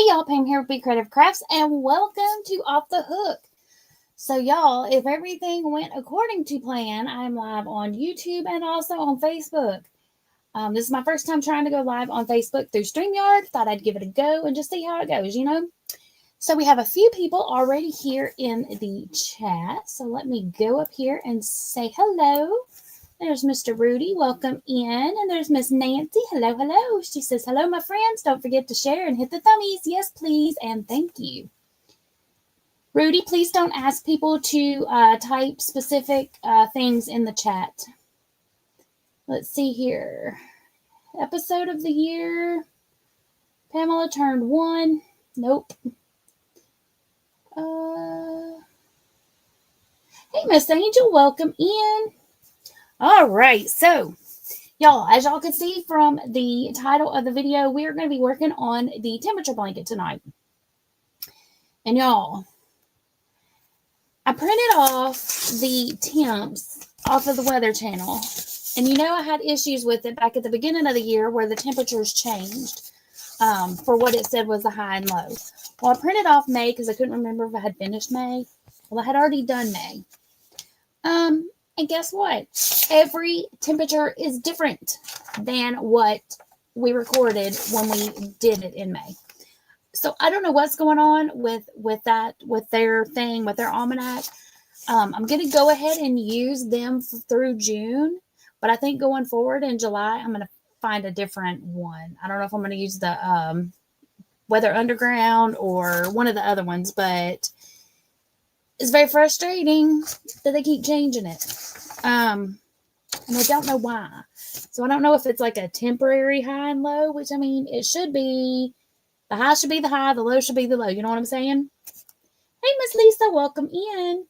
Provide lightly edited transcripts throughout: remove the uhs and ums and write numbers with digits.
Hey y'all, Pam here with Be Creative Crafts, and welcome to Off the Hook. So y'all, if everything went according to plan, I'm live on YouTube and also on Facebook. This is my first time trying to go live on Facebook through StreamYard. Thought I'd give it a go and just see how it goes, So we have a few people already here in the chat. So let me go up here and say hello. There's Mr. Rudy. Welcome in. And there's Miss Nancy. Hello, hello. She says, hello, my friends. Don't forget to share and hit the thummies. Yes, please. And thank you. Rudy, please don't ask people to type specific things in the chat. Let's see here. Episode of the year. Pamela turned 1. Nope. Hey, Miss Angel. Welcome in. All right, so y'all, as y'all can see from the title of the video, we're going to be working on the temperature blanket tonight. And y'all, I printed off the temps off of the Weather Channel. And I had issues with it back at the beginning of the year where the temperatures changed for what it said was the high and low. Well, I printed off May because I couldn't remember if I had finished May. Well, I had already done May. And guess what? Every temperature is different than what we recorded when we did it in May. So I don't know what's going on with their thing, with their almanac. I'm going to go ahead and use them through June, but I think going forward in July, I'm going to find a different one. I don't know if I'm going to use the Weather Underground or one of the other ones, but it's very frustrating that they keep changing it. And I don't know why. So I don't know if it's like a temporary high and low, which I mean, it should be, the high should be the high, the low should be the low. You know what I'm saying? Hey, Miss Lisa, welcome in.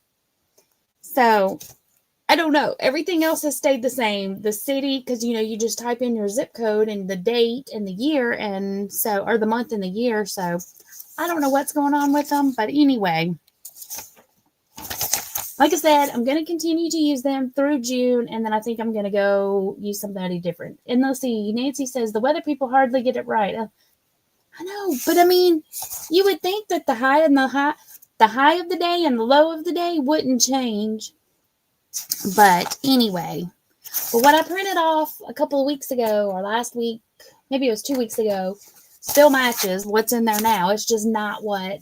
So I don't know. Everything else has stayed the same. The city, because, you just type in your zip code and the date and the year, and so, or the month and the year. So I don't know what's going on with them. But anyway, like I said, I'm going to continue to use them through June, and then I think I'm going to go use somebody different. And let's see, Nancy says, the weather people hardly get it right. I know, but I mean, you would think that the high of the day and the low of the day wouldn't change. But anyway, but what I printed off a couple of weeks ago or last week, maybe it was 2 weeks ago, still matches what's in there now. It's just not what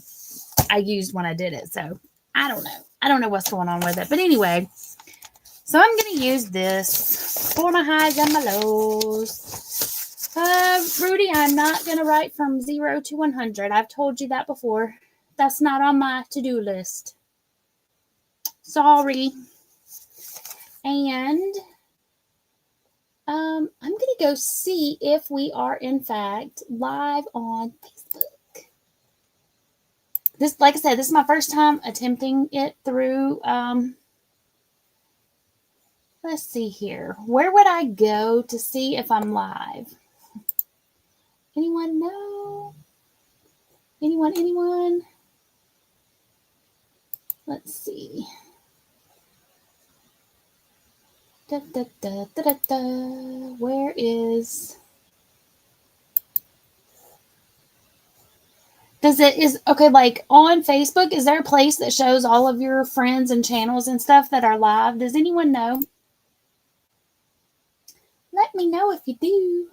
I used when I did it. So I don't know. I don't know what's going on with it. But anyway, so I'm going to use this for my highs and my lows. Rudy, I'm not going to write from 0 to 100. I've told you that before. That's not on my to-do list. Sorry. And I'm going to go see if we are, in fact, live on Facebook. This, like I said, this is my first time attempting it through, let's see here. Where would I go to see if I'm live? Anyone know? Anyone? Let's see. Where is... Okay, like on Facebook, is there a place that shows all of your friends and channels and stuff that are live? Does anyone know? Let me know if you do.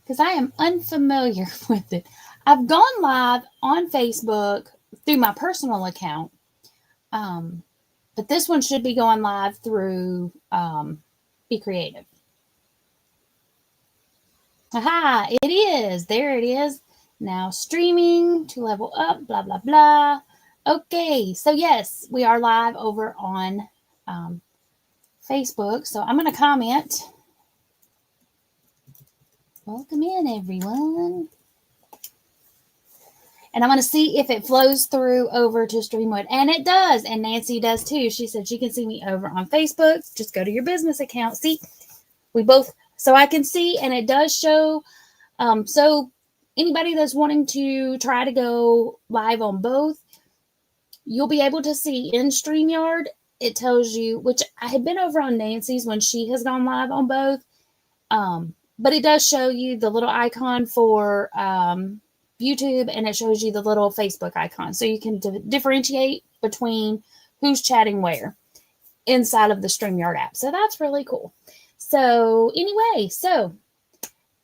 Because I am unfamiliar with it. I've gone live on Facebook through my personal account. But this one should be going live through Be Creative. Aha, it is. There it is. Now streaming to level up, blah, blah, blah. Okay, so yes, we are live over on Facebook. So I'm going to comment. Welcome in, everyone. And I'm going to see if it flows through over to StreamYard. And it does. And Nancy does too. She said she can see me over on Facebook. Just go to your business account. See, we both, so I can see, and it does show. So anybody that's wanting to try to go live on both, you'll be able to see in StreamYard. It tells you, which I had been over on Nancy's when she has gone live on both. But it does show you the little icon for YouTube, and it shows you the little Facebook icon. So you can differentiate between who's chatting where inside of the StreamYard app. So that's really cool. So anyway,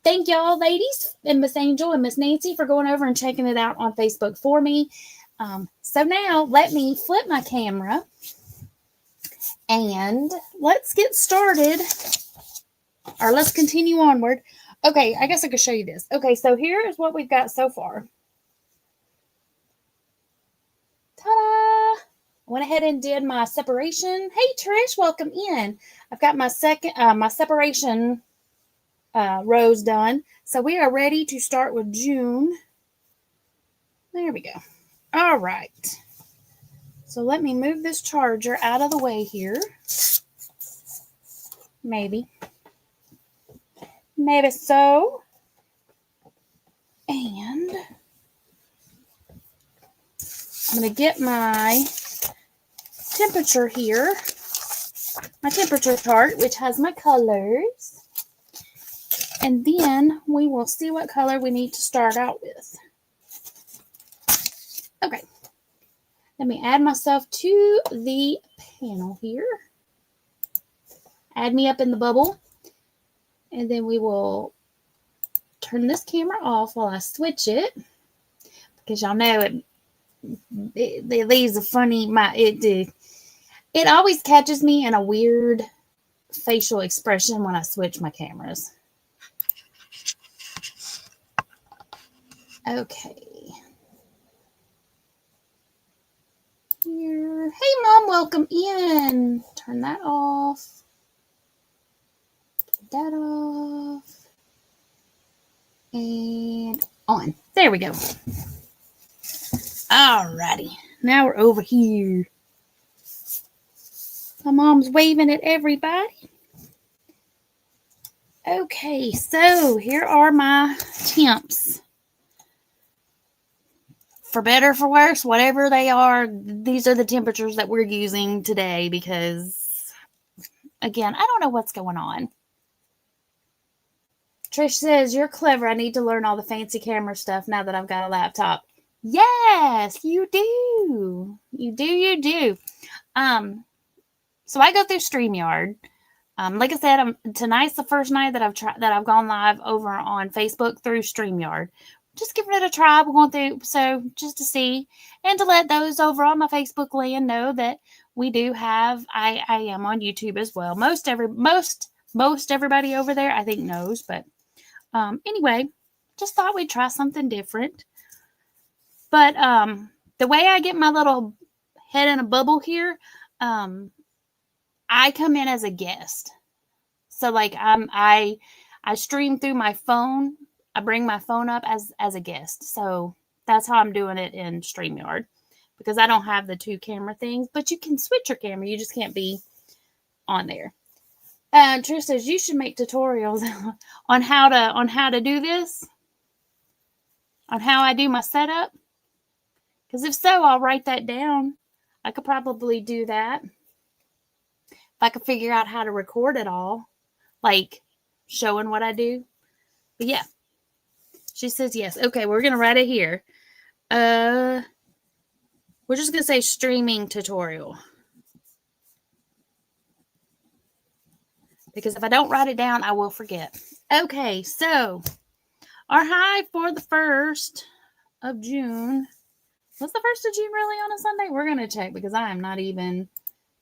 thank y'all, ladies, and Miss Angel and Miss Nancy for going over and checking it out on Facebook for me. So now let me flip my camera and let's get started, or let's continue onward. Okay, I guess I could show you this. Okay, so here is what we've got so far. Ta-da! Went ahead and did my separation. Hey, Trish, welcome in. I've got my separation rows done. So we are ready to start with June. There we go. All right. So let me move this charger out of the way here. Maybe so. And I'm going to get my temperature here, my temperature chart, which has my colors. And then we will see what color we need to start out with. Okay. Let me add myself to the panel here. Add me up in the bubble. And then we will turn this camera off while I switch it. Because y'all know it leaves a funny, it always catches me in a weird facial expression when I switch my cameras. Okay. Here. Hey, Mom, welcome in. Turn that off. Turn that off. And on. There we go. Alrighty. Now we're over here. My mom's waving at everybody. Okay, so here are my temps. For better, for worse, whatever they are, these are the temperatures that we're using today because, again, I don't know what's going on. Trish says, you're clever. I need to learn all the fancy camera stuff now that I've got a laptop. Yes, you do. You do. So I go through StreamYard. Like I said, tonight's the first night that I've gone live over on Facebook through StreamYard. Just giving it a try. We're going through, so just to see and to let those over on my Facebook land know that we do have. I am on YouTube as well. Most everybody over there I think knows, but anyway, just thought we'd try something different. But the way I get my little head in a bubble here, I come in as a guest. So like I stream through my phone. I bring my phone up as a guest. So that's how I'm doing it in StreamYard because I don't have the two camera things, but you can switch your camera. You just can't be on there. Trish says you should make tutorials on how to do this, on how I do my setup. Because if so, I'll write that down. I could probably do that. If I could figure out how to record it all, like showing what I do. But yeah. She says yes. Okay, we're going to write it here. We're just going to say streaming tutorial. Because if I don't write it down, I will forget. Okay, so our high for the 1st of June. Was the 1st of June really on a Sunday? We're going to check because I am not even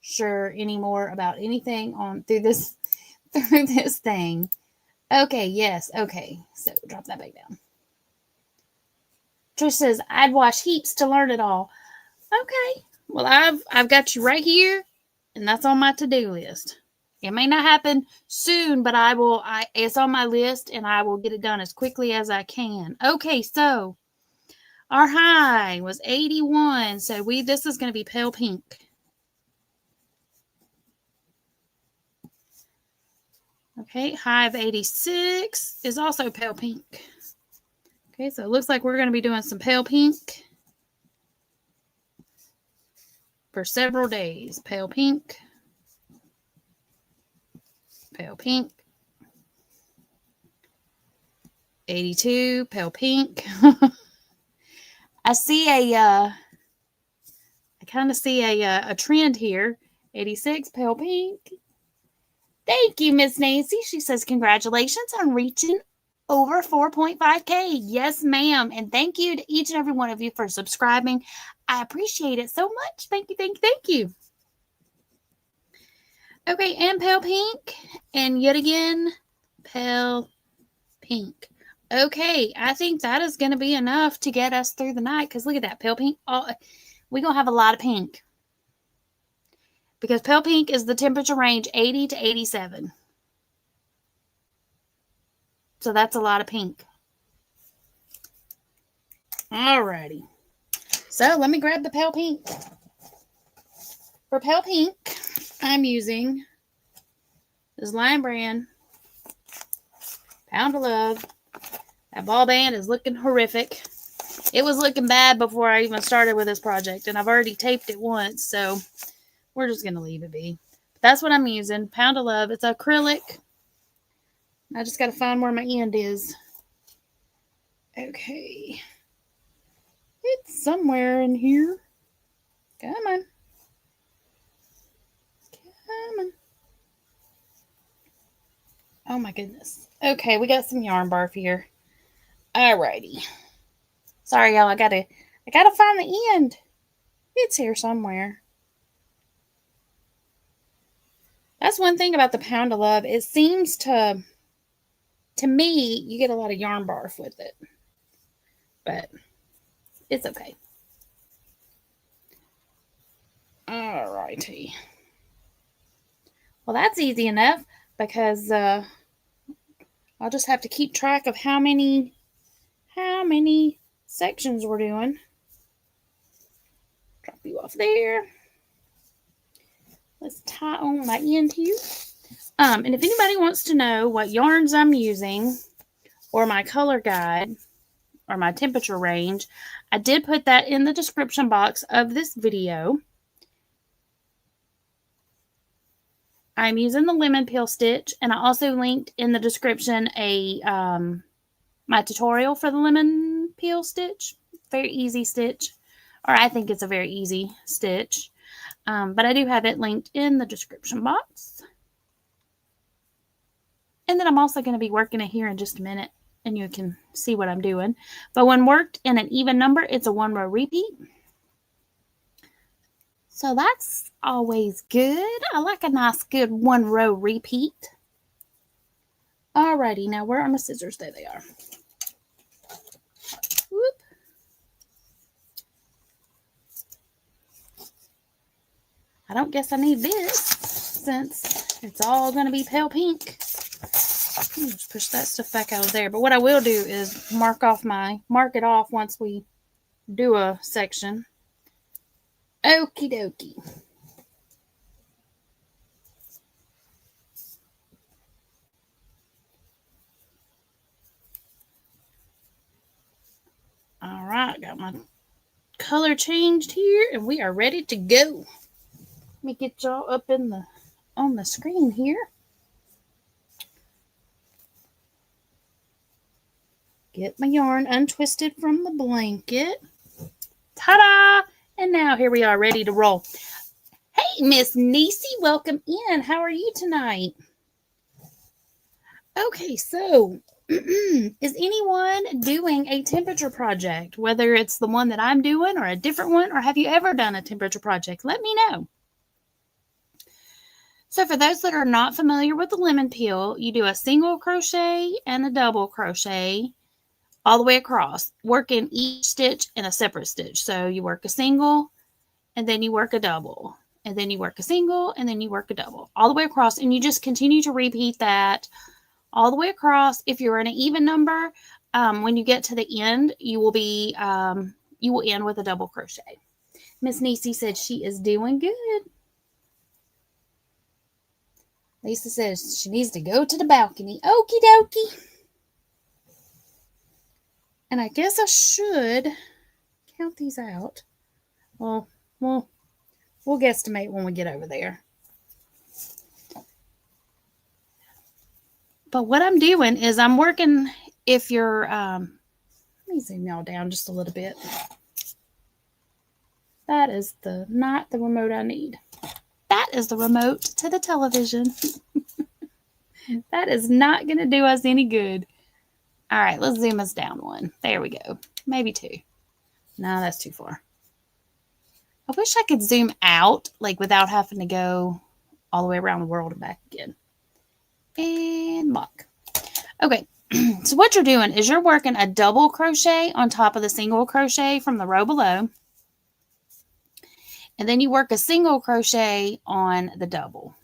sure anymore about anything on through this thing. Okay, yes. Okay, so drop that back down. Trish says, I'd watch heaps to learn it all. Okay, well, I've got you right here, and that's on my to-do list. It may not happen soon, but it's on my list, and I will get it done as quickly as I can. Okay, so our high was 81, so this is going to be pale pink. Okay, high of 86 is also pale pink. Okay, so it looks like we're going to be doing some pale pink for several days. Pale pink. Pale pink. 82, pale pink. I see I kind of see a trend here. 86, pale pink. Thank you, Miss Nancy. She says, congratulations on reaching over 4.5K. Yes, ma'am. And thank you to each and every one of you for subscribing. I appreciate it so much. Thank you, thank you, thank you. Okay, and pale pink. And yet again, pale pink. Okay, I think that is going to be enough to get us through the night. Because look at that, pale pink. Oh, we're going to have a lot of pink. Because pale pink is the temperature range 80 to 87. So that's a lot of pink. Alrighty. So let me grab the pale pink. For pale pink, I'm using this Lion Brand Pound of Love. That ball band is looking horrific. It was looking bad before I even started with this project, and I've already taped it once, so we're just going to leave it be. But that's what I'm using. Pound of Love. It's acrylic. I just got to find where my end is. Okay. It's somewhere in here. Come on. Come on. Oh my goodness. Okay, we got some yarn barf here. Alrighty. Sorry, y'all. I gotta find the end. It's here somewhere. That's one thing about the Pound of Love. It seems to me, you get a lot of yarn barf with it. But it's okay. Alrighty. Well, that's easy enough because I'll just have to keep track of how many sections we're doing. Drop you off there. Let's tie on my end here. And if anybody wants to know what yarns I'm using or my color guide or my temperature range, I did put that in the description box of this video. I'm using the lemon peel stitch, and I also linked in the description my tutorial for the lemon peel stitch. Very easy stitch, or I think it's a very easy stitch. But I do have it linked in the description box. And then I'm also going to be working it here in just a minute, and you can see what I'm doing. But when worked in an even number, it's a 1 row repeat. So that's always good. I like a nice good 1 row repeat. Alrighty, now where are my scissors? There they are. Whoop. I don't guess I need this since it's all going to be pale pink. Just push that stuff back out of there. But what I will do is mark it off once we do a section. Okie dokie. All right, got my color changed here, and we are ready to go. Let me get y'all up on the screen here. Get my yarn untwisted from the blanket. Ta-da! And now here we are ready to roll. Hey, Miss Niecy, welcome in. How are you tonight? Okay, so is anyone doing a temperature project? Whether it's the one that I'm doing or a different one, or have you ever done a temperature project? Let me know. So for those that are not familiar with the lemon peel, you do a single crochet and a double crochet all the way across, working each stitch in a separate stitch. So you work a single, and then you work a double, and then you work a single, and then you work a double, all the way across, and you just continue to repeat that all the way across. If you're in an even number, when you get to the end, you will end with a double crochet. Miss Niecy said she is doing good. Lisa says she needs to go to the balcony. Okie dokie. And I guess I should count these out. Well, we'll guesstimate when we get over there. But what I'm doing is I'm working if you're, let me zoom y'all down just a little bit. That is not the remote I need. That is the remote to the television. That is not going to do us any good. All right, let's zoom us down one. There we go. Maybe two. No, that's too far. I wish I could zoom out, like without having to go all the way around the world and back again. And lock. Okay, so what you're doing is you're working a double crochet on top of the single crochet from the row below. And then you work a single crochet on the double.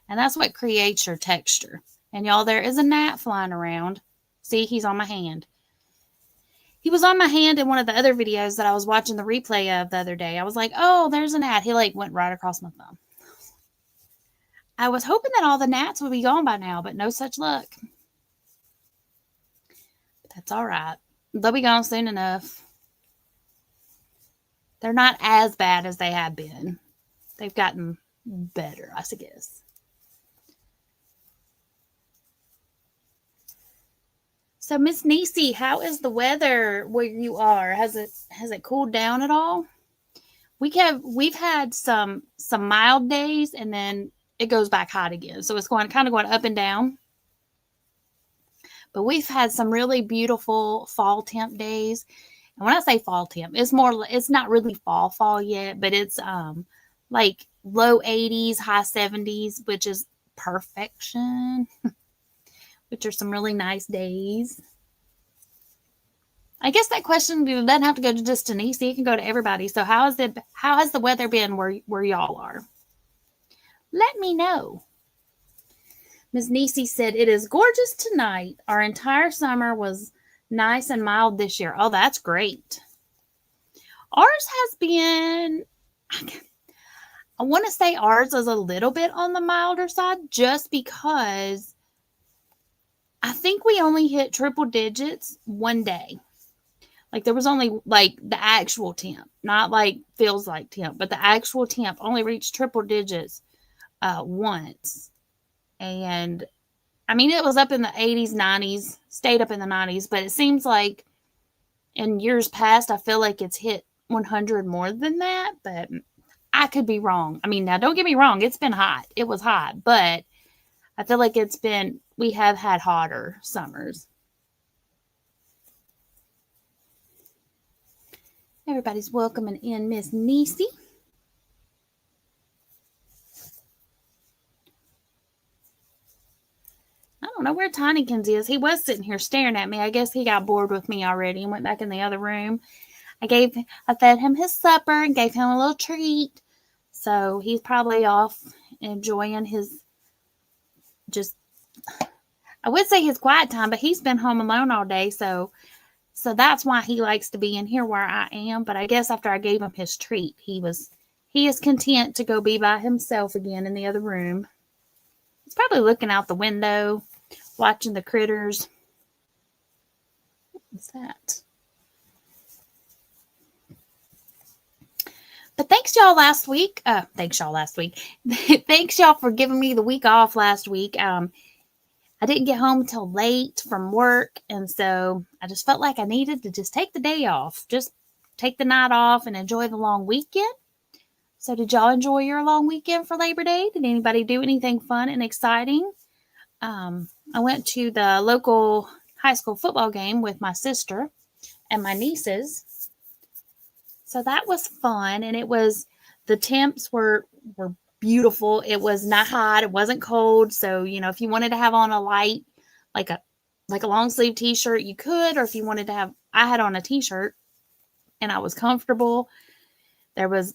And that's what creates your texture. And y'all, there is a gnat flying around. See, he's on my hand. He was on my hand in one of the other videos that I was watching the replay of the other day. I was like, oh, there's a gnat. He like went right across my thumb. I was hoping that all the gnats would be gone by now, but no such luck. But that's all right. They'll be gone soon enough. They're not as bad as they have been. They've gotten better, I guess. So, Miss Nisi, how is the weather where you are? Has it cooled down at all? We've had some mild days, and then it goes back hot again. So it's kind of going up and down. But we've had some really beautiful fall temp days. And when I say fall temp, it's not really fall yet, but it's like low 80s, high 70s, which is perfection. Which are some really nice days. I guess that question doesn't have to go to just Denise. It can go to everybody. So how has the weather been where y'all are? Let me know. Ms. Nisi said, it is gorgeous tonight. Our entire summer was nice and mild this year. Oh, that's great. Ours has been, I want to say ours is a little bit on the milder side just because I think we only hit triple digits one day. Like there was only like the actual temp, not like feels like temp, but the actual temp only reached triple digits once. And I mean, it was up in the 80s, 90s, stayed up in the 90s, but it seems like in years past, I feel like it's hit 100 more than that, but I could be wrong. I mean, now don't get me wrong. It's been hot. It was hot, but I feel like we have had hotter summers. Everybody's welcoming in Miss Nisi. I don't know where Tinykins is. He was sitting here staring at me. I guess he got bored with me already and went back in the other room. I fed him his supper and gave him a little treat. So he's probably off enjoying his I would say his quiet time, but he's been home alone all day. So that's why he likes to be in here where I am. But I guess after I gave him his treat, he is content to go be by himself again in the other room. He's probably looking out the window, watching the critters. What's that? But thanks y'all last week. Thanks y'all for giving me the week off last week. I didn't get home till late from work, and so I just felt like I needed to just take the day off, just take the night off and enjoy the long weekend. So did y'all enjoy your long weekend for Labor Day? Did anybody do anything fun and exciting? I went to the local high school football game with my sister and my nieces. So that was fun, and the temps were beautiful. It was not hot. It wasn't cold. So, if you wanted to have on a light, like a long sleeve t-shirt, you could, or if you wanted to I had on a t-shirt and I was comfortable. There was,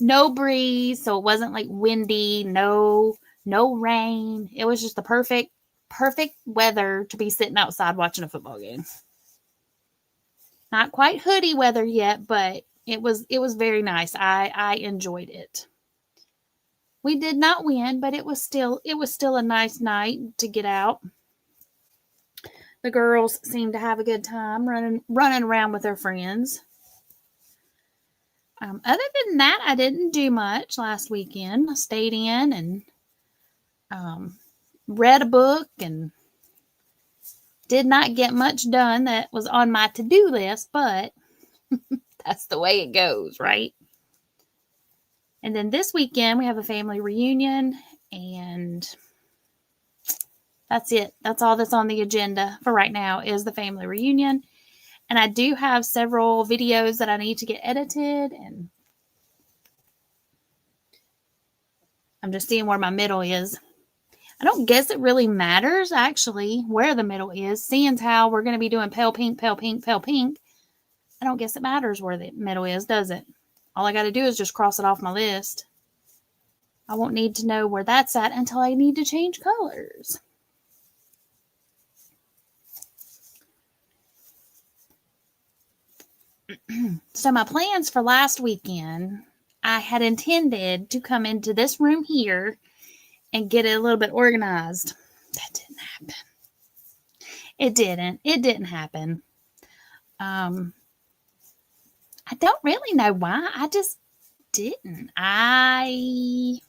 no breeze. So it wasn't like windy, no rain. It was just the perfect weather to be sitting outside watching a football game. Not quite hoodie weather yet, but it was very nice. I enjoyed it. We did not win, but it was still a nice night to get out. The girls seemed to have a good time running around with their friends. Other than that, I didn't do much last weekend. I stayed in and read a book and Did not get much done that was on my to-do list, but that's the way it goes, right? And then this weekend, we have a family reunion, and that's it. That's all that's on the agenda for right now is the family reunion. And I do have several videos that I need to get edited, and I'm just seeing where my middle is. I don't guess it really matters, actually, where the middle is, seeing how we're going to be doing pale pink, pale pink, pale pink. I don't guess it matters where the middle is, does it? All I got to do is just cross it off my list. I won't need to know where that's at until I need to change colors. So my plans for last weekend, I had intended to come into this room here and get it a little bit organized. That didn't happen. It didn't. It didn't happen. I don't really know why. I just didn't. I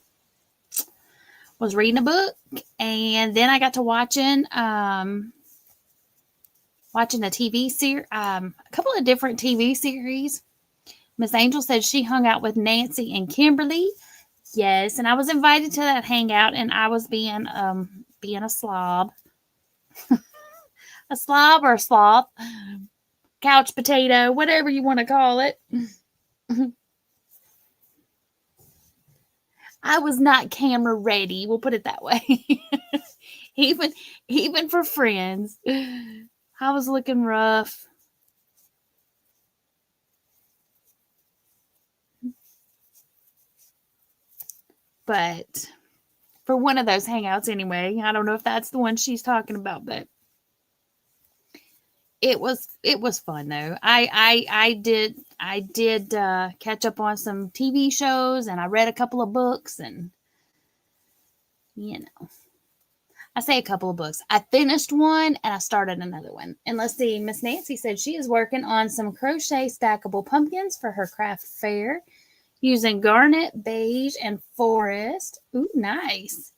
was reading a book, and then I got to watching a TV series, a couple of different TV series. Miss Angel said she hung out with Nancy and Kimberly. Yes, and I was invited to that hangout, and I was being a slob. A slob or a sloth. Couch potato, whatever you want to call it. I was not camera ready. We'll put it that way. even for friends. I was looking rough. But for one of those hangouts anyway, I don't know if that's the one she's talking about, but it was fun though. I did catch up on some TV shows, and I read a couple of books, and I say a couple of books. I finished one and I started another one. And let's see, Miss Nancy said she is working on some crochet stackable pumpkins for her craft fair using garnet, beige, and forest. Ooh, nice.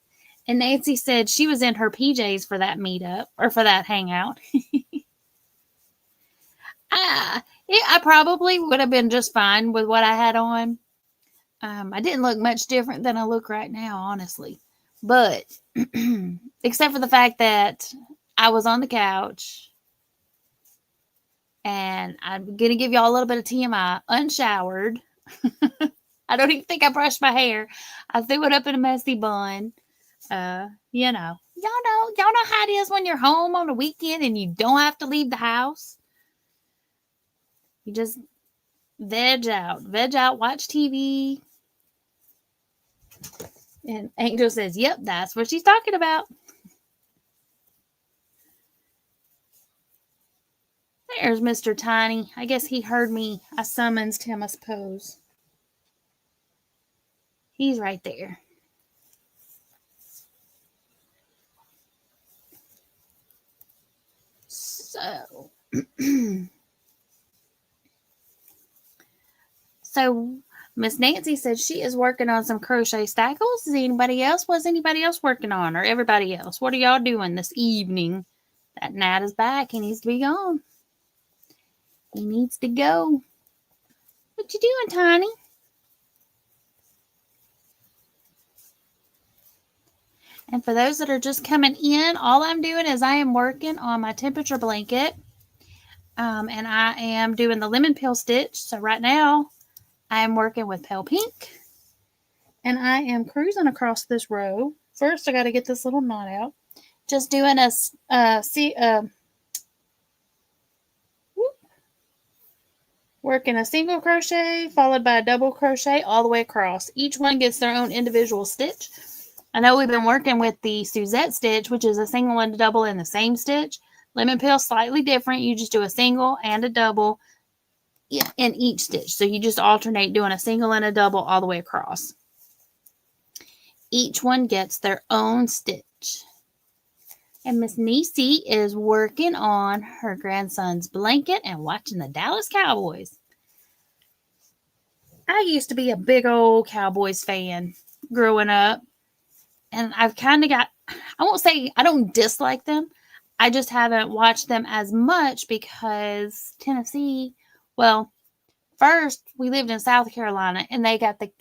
And Nancy said she was in her PJs for that meetup or for that hangout. I probably would have been just fine with what I had on. I didn't look much different than I look right now, honestly. But except for the fact that I was on the couch, and I'm going to give y'all a little bit of TMI, unshowered. I don't even think I brushed my hair. I threw it up in a messy bun. Y'all know how it is when you're home on the weekend and you don't have to leave the house. You just veg out, watch TV. And Angel says, yep, that's what she's talking about. There's Mr. Tiny. I guess he heard me. I summoned him, I suppose. He's right there. So Miss Nancy said she is working on some crochet stackles. Is anybody else? Was anybody else working on, or everybody else? What are y'all doing this evening? That Nat is back. He needs to be gone. He needs to go. What you doing, Tiny? And for those that are just coming in, all I'm doing is I am working on my temperature blanket. And I am doing the lemon peel stitch. So right now, I am working with pale pink. And I am cruising across this row. First, I got to get this little knot out. Just doing working a single crochet followed by a double crochet all the way across. Each one gets their own individual stitch. I know we've been working with the Suzette stitch, which is a single and a double in the same stitch. Lemon peel slightly different. You just do a single and a double in each stitch. So you just alternate doing a single and a double all the way across. Each one gets their own stitch. And Miss Niecy is working on her grandson's blanket and watching the Dallas Cowboys. I used to be a big old Cowboys fan growing up. And I've kind of got, I won't say I don't dislike them. I just haven't watched them as much because Tennessee, well, first we lived in South Carolina and they got the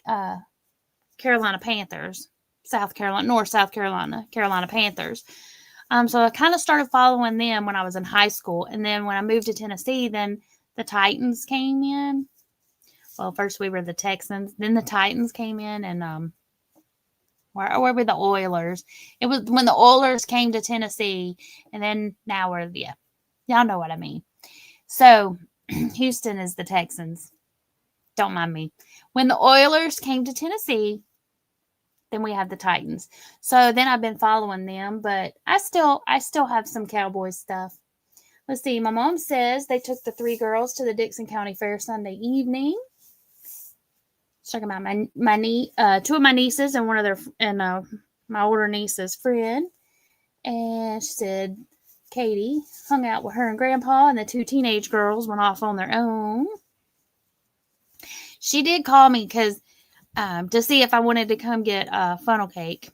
Carolina Panthers, North South Carolina, Carolina Panthers. So I kind of started following them when I was in high school. And then when I moved to Tennessee, then the Titans came in. Well, first we were the Texans, then the Titans came in, and where were the Oilers? It was when the Oilers came to Tennessee, and then now we're, yeah, y'all know what I mean. So Houston is the Texans. Don't mind me. When the Oilers came to Tennessee, then we have the Titans. So then I've been following them, but I still have some Cowboys stuff. Let's see. My mom says they took the 3 girls to the Dixon County Fair Sunday evening. Talking about my 2 of my nieces and one of their my older niece's friend, and she said Katie hung out with her and Grandpa, and the 2 teenage girls went off on their own. She did call me because to see if I wanted to come get a funnel cake.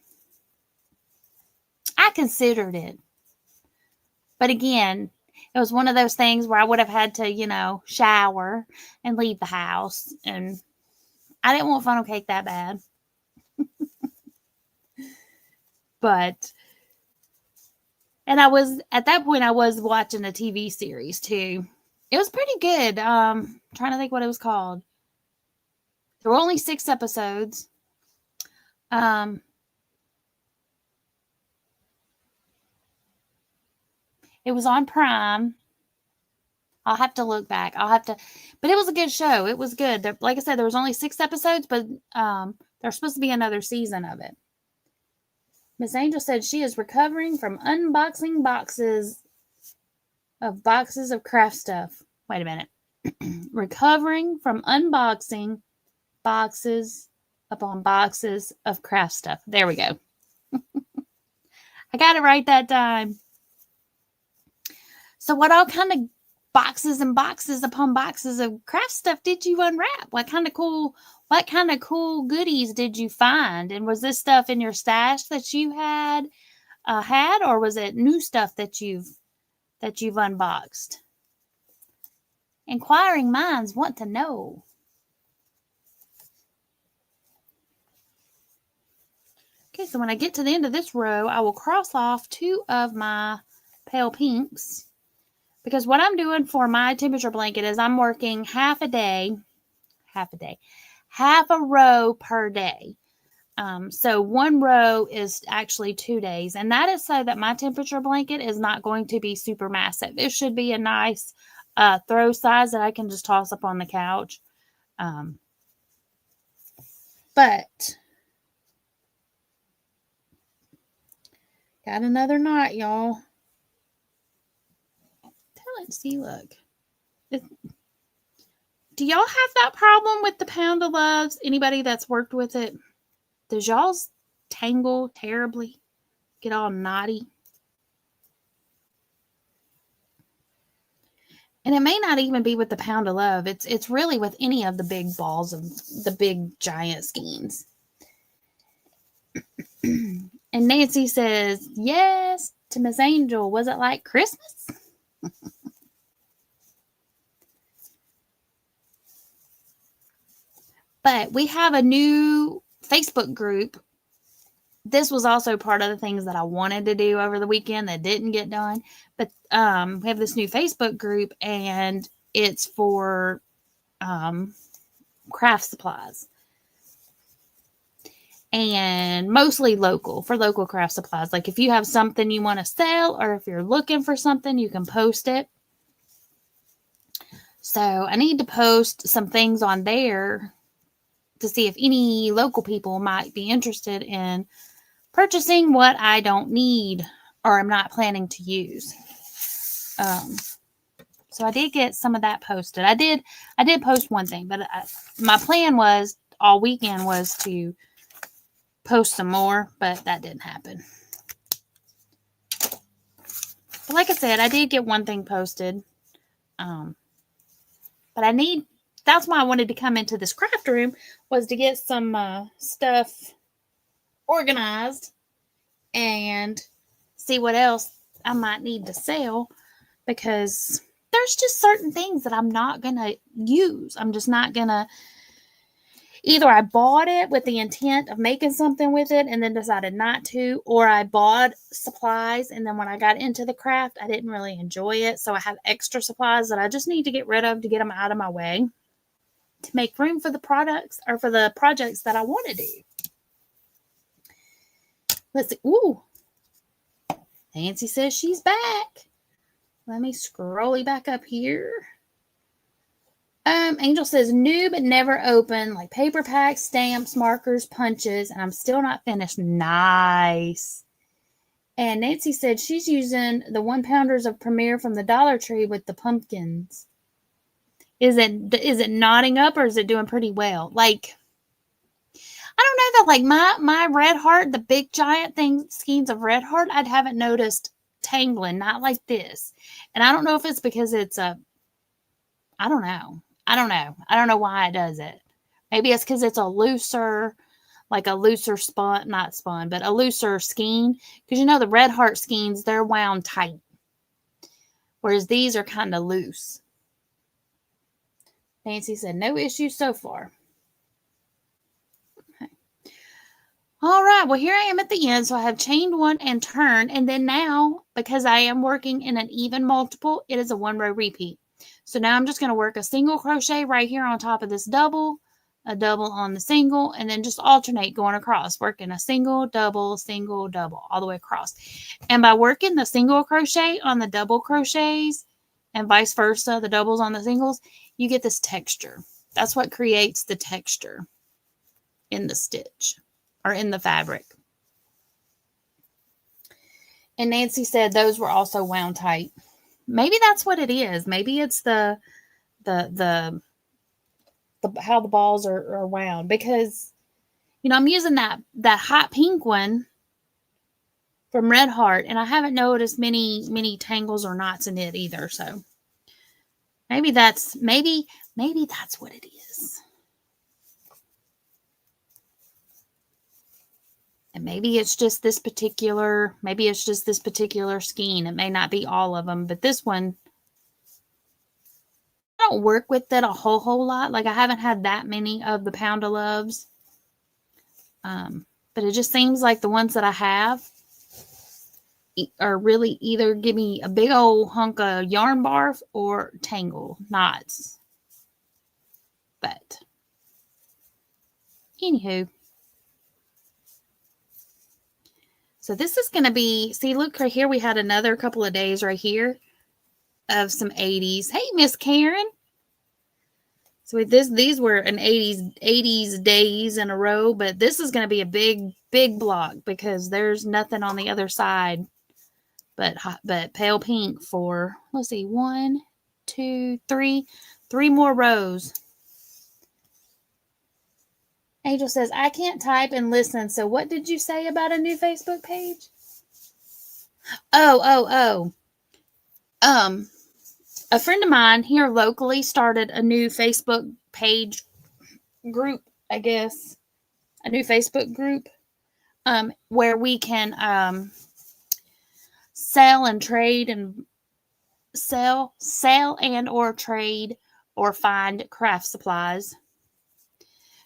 I considered it, but again, it was one of those things where I would have had to, shower and leave the house, and I didn't want funnel cake that bad. And at that point, I was watching a TV series too. It was pretty good. Trying to think what it was called. There were only 6 episodes. It was on Prime. I'll have to look back. But it was a good show. It was good. Like I said, there was only 6 episodes, but there's supposed to be another season of it. Miss Angel said she is recovering from unboxing boxes of craft stuff. Wait a minute. Recovering from unboxing boxes upon boxes of craft stuff. There we go. I got it right that time. So what all kind of boxes and boxes upon boxes of craft stuff did you unwrap? What kind of cool goodies did you find? And was this stuff in your stash that you had, or was it new stuff that you've unboxed? Inquiring minds want to know. Okay, so when I get to the end of this row, I will cross off 2 of my pale pinks. Because what I'm doing for my temperature blanket is I'm working half a row per day. So 1 row is actually 2 days. And that is so that my temperature blanket is not going to be super massive. It should be a nice throw size that I can just toss up on the couch. But got another knot, y'all. Let's see, look. Do y'all have that problem with the Pound of Loves? Anybody that's worked with it? Does y'all's tangle terribly? Get all knotty? And it may not even be with the Pound of Love. It's really with any of the big balls of the big giant skeins. And Nancy says, yes, to Miss Angel. Was it like Christmas? But we have a new Facebook group. This was also part of the things that I wanted to do over the weekend that didn't get done. But we have this new Facebook group, and it's for craft supplies. And mostly for local craft supplies. Like if you have something you want to sell, or if you're looking for something, you can post it. So I need to post some things on there to see if any local people might be interested in purchasing what I don't need or I'm not planning to use. So I did get some of that posted. I did post one thing, but my plan was all weekend was to post some more, but that didn't happen. But like I said, I did get one thing posted. But that's why I wanted to come into this craft room, was to get some stuff organized and see what else I might need to sell, because there's just certain things that I'm not going to use. I'm just not going to. Either I bought it with the intent of making something with it and then decided not to, or I bought supplies and then when I got into the craft, I didn't really enjoy it. So I have extra supplies that I just need to get rid of to get them out of my way to make room for the products or for the projects that I want to do. Let's see. Ooh. Nancy says she's back. Let me scroll back up here. Angel says new but never open, like paper packs, stamps, markers, punches, and I'm still not finished. Nice. And Nancy said she's using the 1-pounders of Premier from the Dollar Tree with the pumpkins. Is it knotting up or is it doing pretty well? Like, I don't know, that like my Red Heart, the big giant skeins of Red Heart, I haven't noticed tangling, not like this. And I don't know if it's because it's I don't know. I don't know why it does it. Maybe it's because it's a looser spun, not spun, but a looser skein. Because you know the Red Heart skeins, they're wound tight. Whereas these are kind of loose. Nancy said, no issues so far. Okay. All right. Well, here I am at the end. So I have chained one and turned. And then now, because I am working in an even multiple, it is a 1-row repeat. So now I'm just going to work a single crochet right here on top of this double, a double on the single, and then just alternate going across, working a single, double, all the way across. And by working the single crochet on the double crochets and vice versa, the doubles on the singles, you get this texture. That's what creates the texture in the stitch or in the fabric. And Nancy said those were also wound tight. Maybe that's what it is. Maybe it's the how the balls are wound, because you know I'm using that hot pink one from Red Heart, and I haven't noticed many tangles or knots in it either. So maybe that's what it is. And maybe it's just this particular skein. It may not be all of them, but this one, I don't work with it a whole lot. Like I haven't had that many of the Pound of Loves. But it just seems like the ones that I have are really either give me a big old hunk of yarn barf or tangle knots. But anywho. So this is going to be, see, look right here. We had another couple of days right here of some 80s. Hey, Miss Karen. So these were an 80s days in a row, but this is going to be a big block because there's nothing on the other side but pale pink for, let's see, 1, 2, 3 more rows. Angel says, I can't type and listen. So what did you say about a new Facebook page? Oh. A friend of mine here locally started a new Facebook page group, I guess. A new Facebook group where we can sell and trade and sell and or trade or find craft supplies.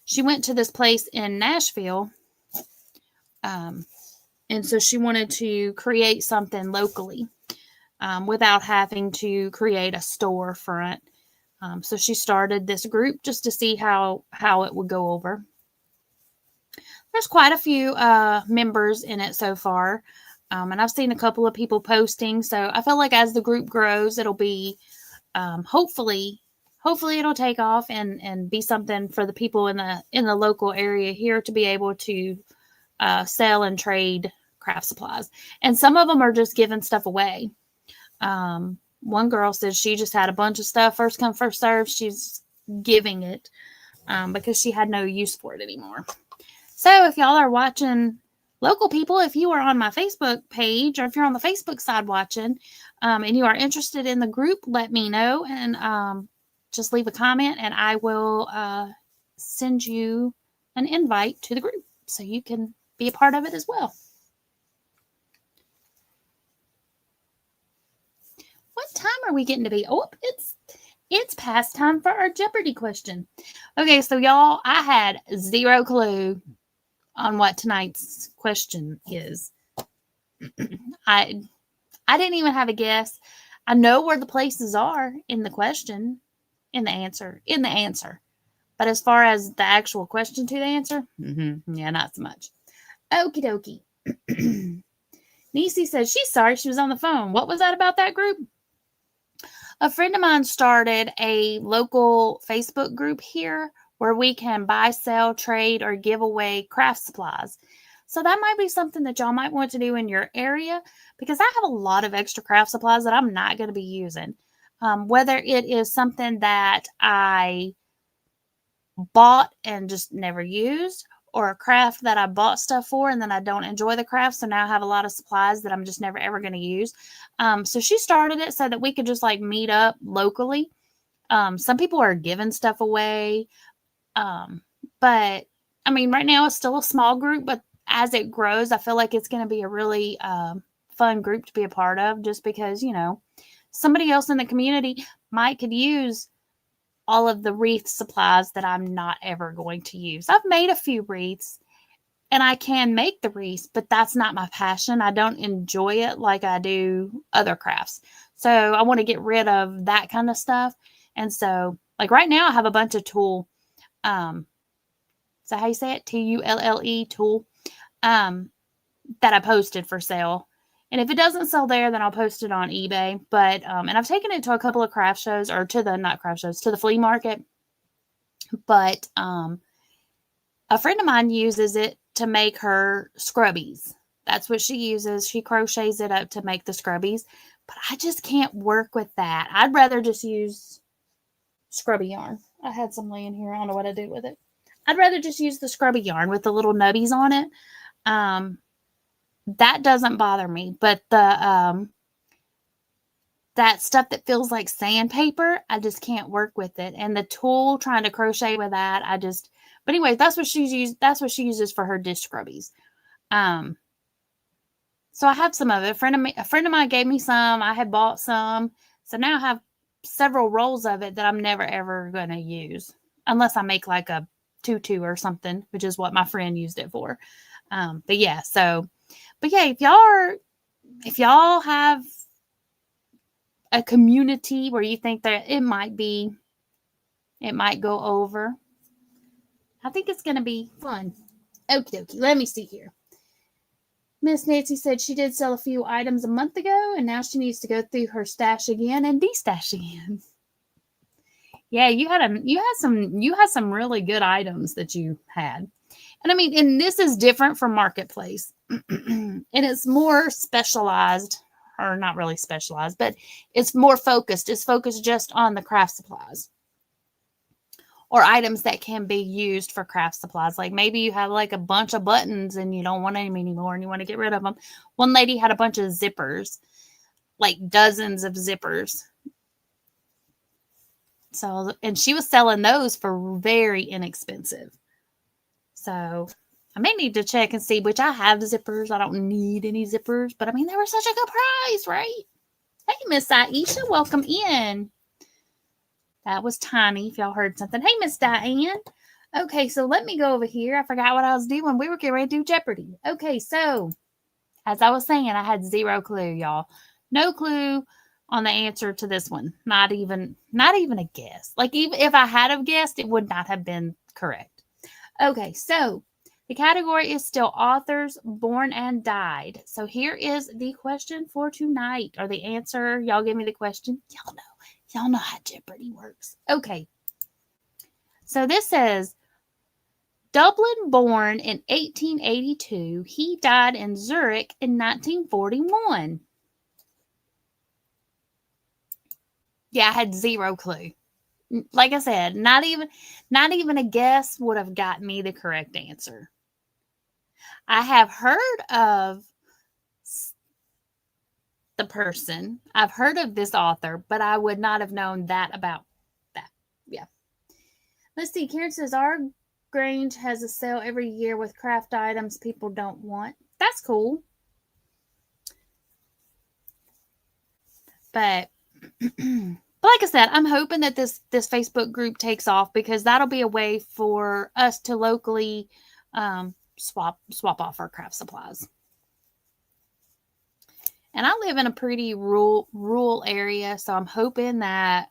She went to this place in Nashville, and so she wanted to create something locally without having to create a storefront. So she started this group just to see how it would go over. There's quite a few members in it so far, and I've seen a couple of people posting. So I feel like as the group grows, it'll be hopefully it'll take off and be something for the people in the local area here to be able to sell and trade craft supplies. And some of them are just giving stuff away. One girl said she just had a bunch of stuff, first come, first serve. She's giving it because she had no use for it anymore. So if y'all are watching, local people, if you are on my Facebook page or if you're on the Facebook side watching and you are interested in the group, let me know and just leave a comment and I will send you an invite to the group so you can be a part of it as well. time are we getting to be? Oh, it's past time for our Jeopardy question. Okay, so y'all, I had zero clue on what tonight's question is. I didn't even have a guess. I know where the places are in the question, in the answer. But as far as the actual question to the answer, yeah, not so much. Okie dokie. Nisi says she's sorry she was on the phone. What was that about that group? A friend of mine started a local Facebook group here where we can buy, sell, trade, or give away craft supplies. So that might be something that y'all might want to do in your area, because I have a lot of extra craft supplies that I'm not going to be using. Whether it is something that I bought and just never used, or a craft that I bought stuff for and then I don't enjoy the craft, so now I have a lot of supplies that I'm just never ever going to use. So she started it so that we could just like meet up locally. Some people are giving stuff away, but I mean, right now it's still a small group, but as it grows, I feel like it's going to be a really fun group to be a part of, just because, you know, somebody else in the community might could use all of the wreath supplies that I'm not ever going to use. I've made a few wreaths and I can make the wreaths, but that's not my passion. I don't enjoy it like I do other crafts. So I want to get rid of that kind of stuff. And so, like right now, I have a bunch of tulle. So how you say it? Tulle, tulle, that I posted for sale. And if it doesn't sell there, then I'll post it on eBay. But, and I've taken it to a couple of craft shows, or to the, not craft shows, to the flea market. But, a friend of mine uses it to make her scrubbies. That's what she uses. She crochets it up to make the scrubbies. But I just can't work with that. I'd rather just use scrubby yarn. I had some laying here. I don't know what I did with it. I'd rather just use the scrubby yarn with the little nubbies on it. That doesn't bother me, but the that stuff that feels like sandpaper, I just can't work with it. And the tulle, trying to crochet with that, but anyway, that's what she uses for her dish scrubbies. So I have some of it. A friend of mine gave me some. I had bought some. So now I have several rolls of it that I'm never ever going to use, unless I make like a tutu or something, which is what my friend used it for. But yeah, if y'all have a community where you think that it might go over, I think it's going to be fun. Okie dokie. Let me see here. Miss Nancy said she did sell a few items a month ago, and now she needs to go through her stash again and destash again. Yeah, you had some really good items that you had. And I mean, and this is different from Marketplace. And it's more specialized, or not really specialized, but it's more focused. It's focused just on the craft supplies, or items that can be used for craft supplies. Like maybe you have like a bunch of buttons and you don't want them anymore and you want to get rid of them. One lady had a bunch of zippers, like dozens of zippers. So, and she was selling those for very inexpensive. So I may need to check and see, which I have zippers. I don't need any zippers, but I mean, they were such a good price, right? Hey, Miss Aisha, welcome in. That was tiny, if y'all heard something. Hey, Miss Diane. Okay, so let me go over here. I forgot what I was doing. We were getting ready to do Jeopardy. Okay, so as I was saying, I had zero clue, y'all. No clue on the answer to this one. Not even a guess. Like, even if I had have guessed, it would not have been correct. Okay, so the category is still authors born and died. So here is the question for tonight, or the answer. Y'all give me the question. Y'all know how Jeopardy works. Okay. So this says, Dublin born in 1882. He died in Zurich in 1941. Yeah, I had zero clue. Like I said, not even a guess would have got me the correct answer. I have heard of the person. I've heard of this author, but I would not have known that about that. Yeah. Let's see. Karen says, our Grange has a sale every year with craft items people don't want. That's cool. But But like I said, I'm hoping that this Facebook group takes off, because that'll be a way for us to locally swap off our craft supplies. And I live in a pretty rural area, so I'm hoping that,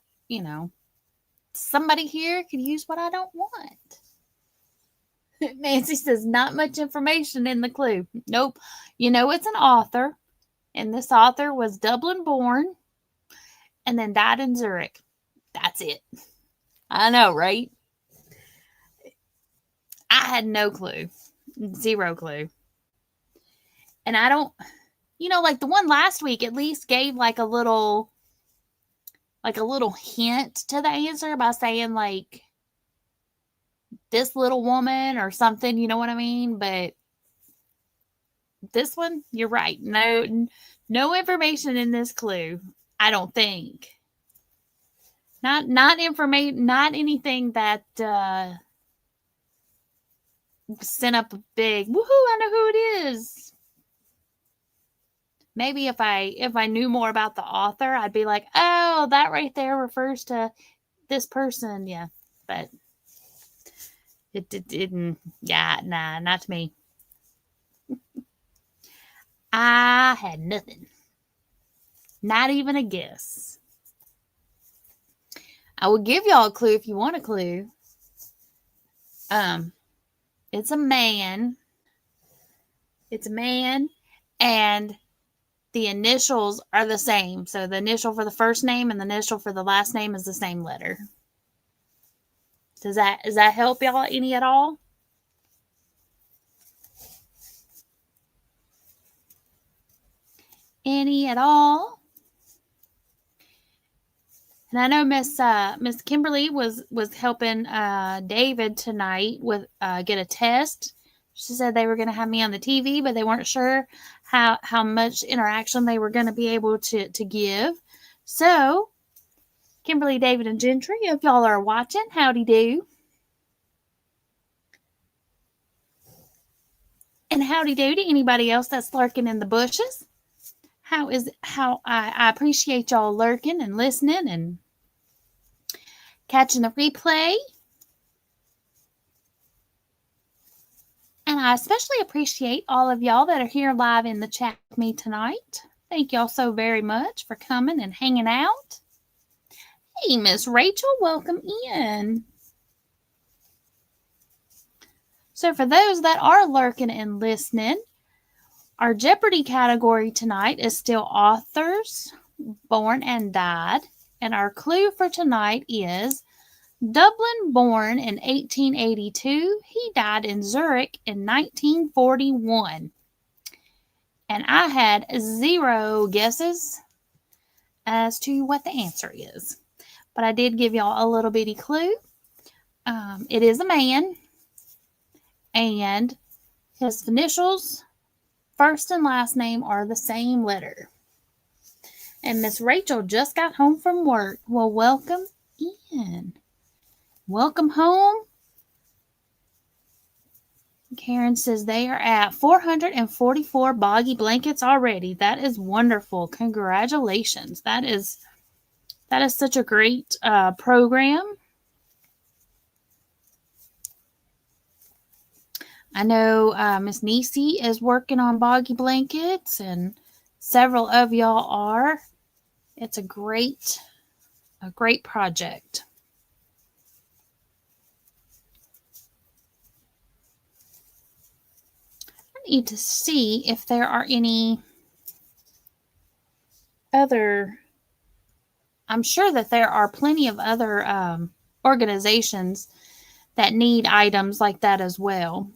somebody here could use what I don't want. Nancy says, not much information in the clue. Nope. It's an author, and this author was Dublin born and then died in Zurich. That's it. I know, right? I had no clue. Zero clue. And I don't, like the one last week at least gave like a little hint to the answer by saying like this little woman or something, you know what I mean? But this one, you're right. No information in this clue, I don't think. Not information, not anything that sent up a big woohoo, I know who it is. Maybe if I knew more about the author, I'd be like, oh, that right there refers to this person. Yeah. But it didn't. Yeah, nah, not to me. I had nothing. Not even a guess. I will give y'all a clue if you want a clue. It's a man. It's a man, and the initials are the same. So the initial for the first name and the initial for the last name is the same letter. Does that help y'all any at all? Any at all? And I know Miss Kimberly was helping David tonight with get a test. She said they were going to have me on the TV, but they weren't sure how much interaction they were going to be able to give. So, Kimberly, David, and Gentry, if y'all are watching, howdy do. And howdy do to anybody else that's lurking in the bushes. How I appreciate y'all lurking and listening and catching the replay. And I especially appreciate all of y'all that are here live in the chat with me tonight. Thank y'all so very much for coming and hanging out. Hey, Miss Rachel, welcome in. So for those that are lurking and listening, our Jeopardy category tonight is still authors born and died. And our clue for tonight is Dublin born in 1882. He died in Zurich in 1941. And I had 0 guesses as to what the answer is. But I did give y'all a little bitty clue. It is a man. And his initials, first and last name, are the same letter. And Miss Rachel just got home from work. Well, welcome in. Welcome home. Karen says they are at 444 boggy blankets already. That is wonderful. Congratulations. That is such a great program. I know Miss Nisi is working on boggy blankets, and several of y'all are. It's a great project. I need to see if there are any other. I'm sure that there are plenty of other organizations that need items like that as well.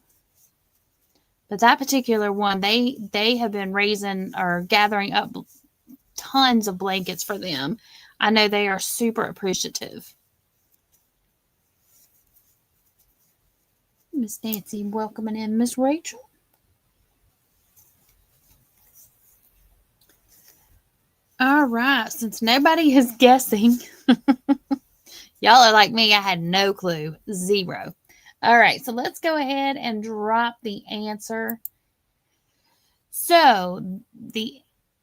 But that particular one, they have been raising or gathering up tons of blankets for them. I know they are super appreciative. Miss Nancy welcoming in Miss Rachel. All right, since nobody is guessing, y'all are like me. I had no clue. 0. All right, so let's go ahead and drop the answer. So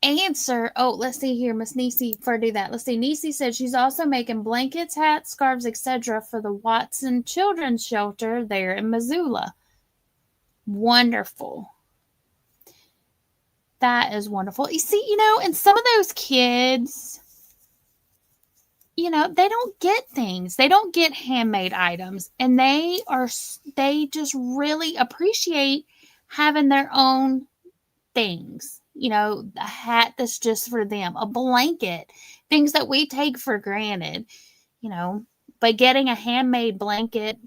answer. Oh, let's see here. Miss Nisi, before I do that, let's see. Nisi said she's also making blankets, hats, scarves, etc. for the Watson Children's Shelter there in Missoula. Wonderful. That is wonderful. You see, and some of those kids, they don't get things. They don't get handmade items, and they just really appreciate having their own things. A hat that's just for them, a blanket, things that we take for granted, but getting a handmade blanket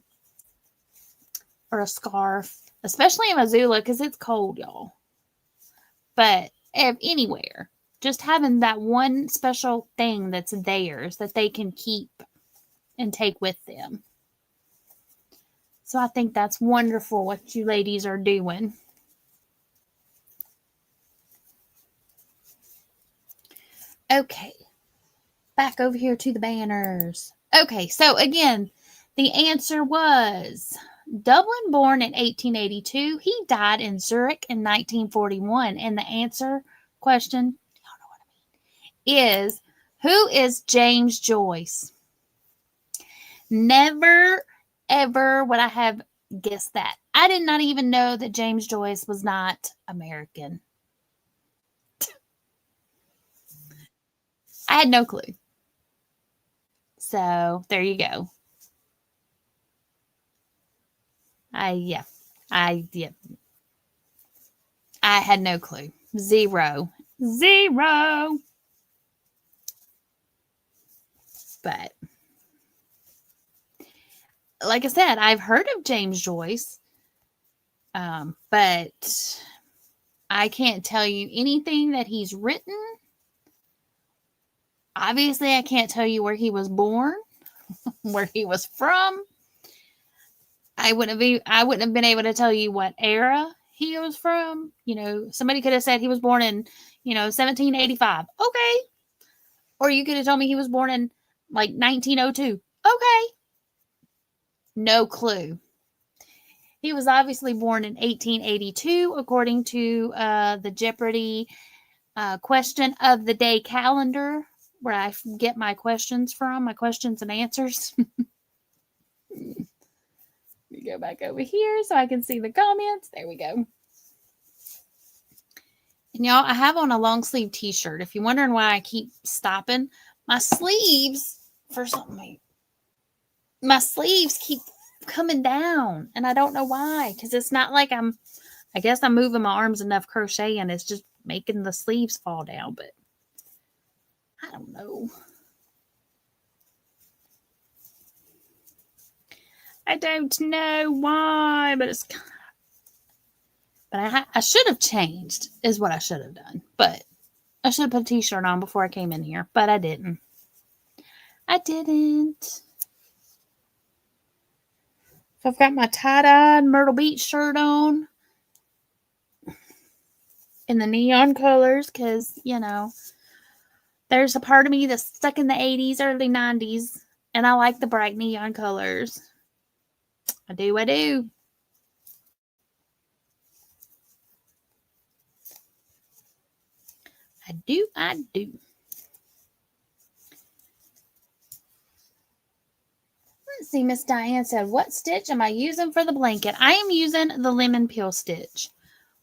or a scarf, especially in Missoula because it's cold, y'all. But anywhere, just having that one special thing that's theirs that they can keep and take with them. So I think that's wonderful what you ladies are doing. Okay, back over here to the banners. Okay, so again, the answer was Dublin born in 1882. He died in Zurich in 1941. And the answer question, y'all know what I mean, is who is James Joyce? Never, ever would I have guessed that. I did not even know that James Joyce was not American. I had no clue. So there you go. I had no clue. Zero. But like I said, I've heard of James Joyce, but I can't tell you anything that he's written. Obviously, I can't tell you where he was born, where he was from. I wouldn't have been able to tell you what era he was from. Somebody could have said he was born in, 1785. Okay. Or you could have told me he was born in like 1902. Okay. No clue. He was obviously born in 1882, according to the Jeopardy question of the day calendar, where I get my questions from, my questions and answers. We go back over here so I can see the comments. There we go. And y'all, I have on a long sleeve t-shirt. If you're wondering why I keep stopping, my sleeves, for something, my sleeves keep coming down. And I don't know why. Because it's not like I guess I'm moving my arms enough crochet and it's just making the sleeves fall down. But I don't know. I don't know why, but it's But I should have changed, is what I should have done. But I should have put a t-shirt on before I came in here, but I didn't. So I've got my tie-dyed Myrtle Beach shirt on in the neon colors because, there's a part of me that's stuck in the 80s, early 90s, and I like the bright neon colors. I do. I do. Let's see, Miss Diane said, what stitch am I using for the blanket? I am using the lemon peel stitch,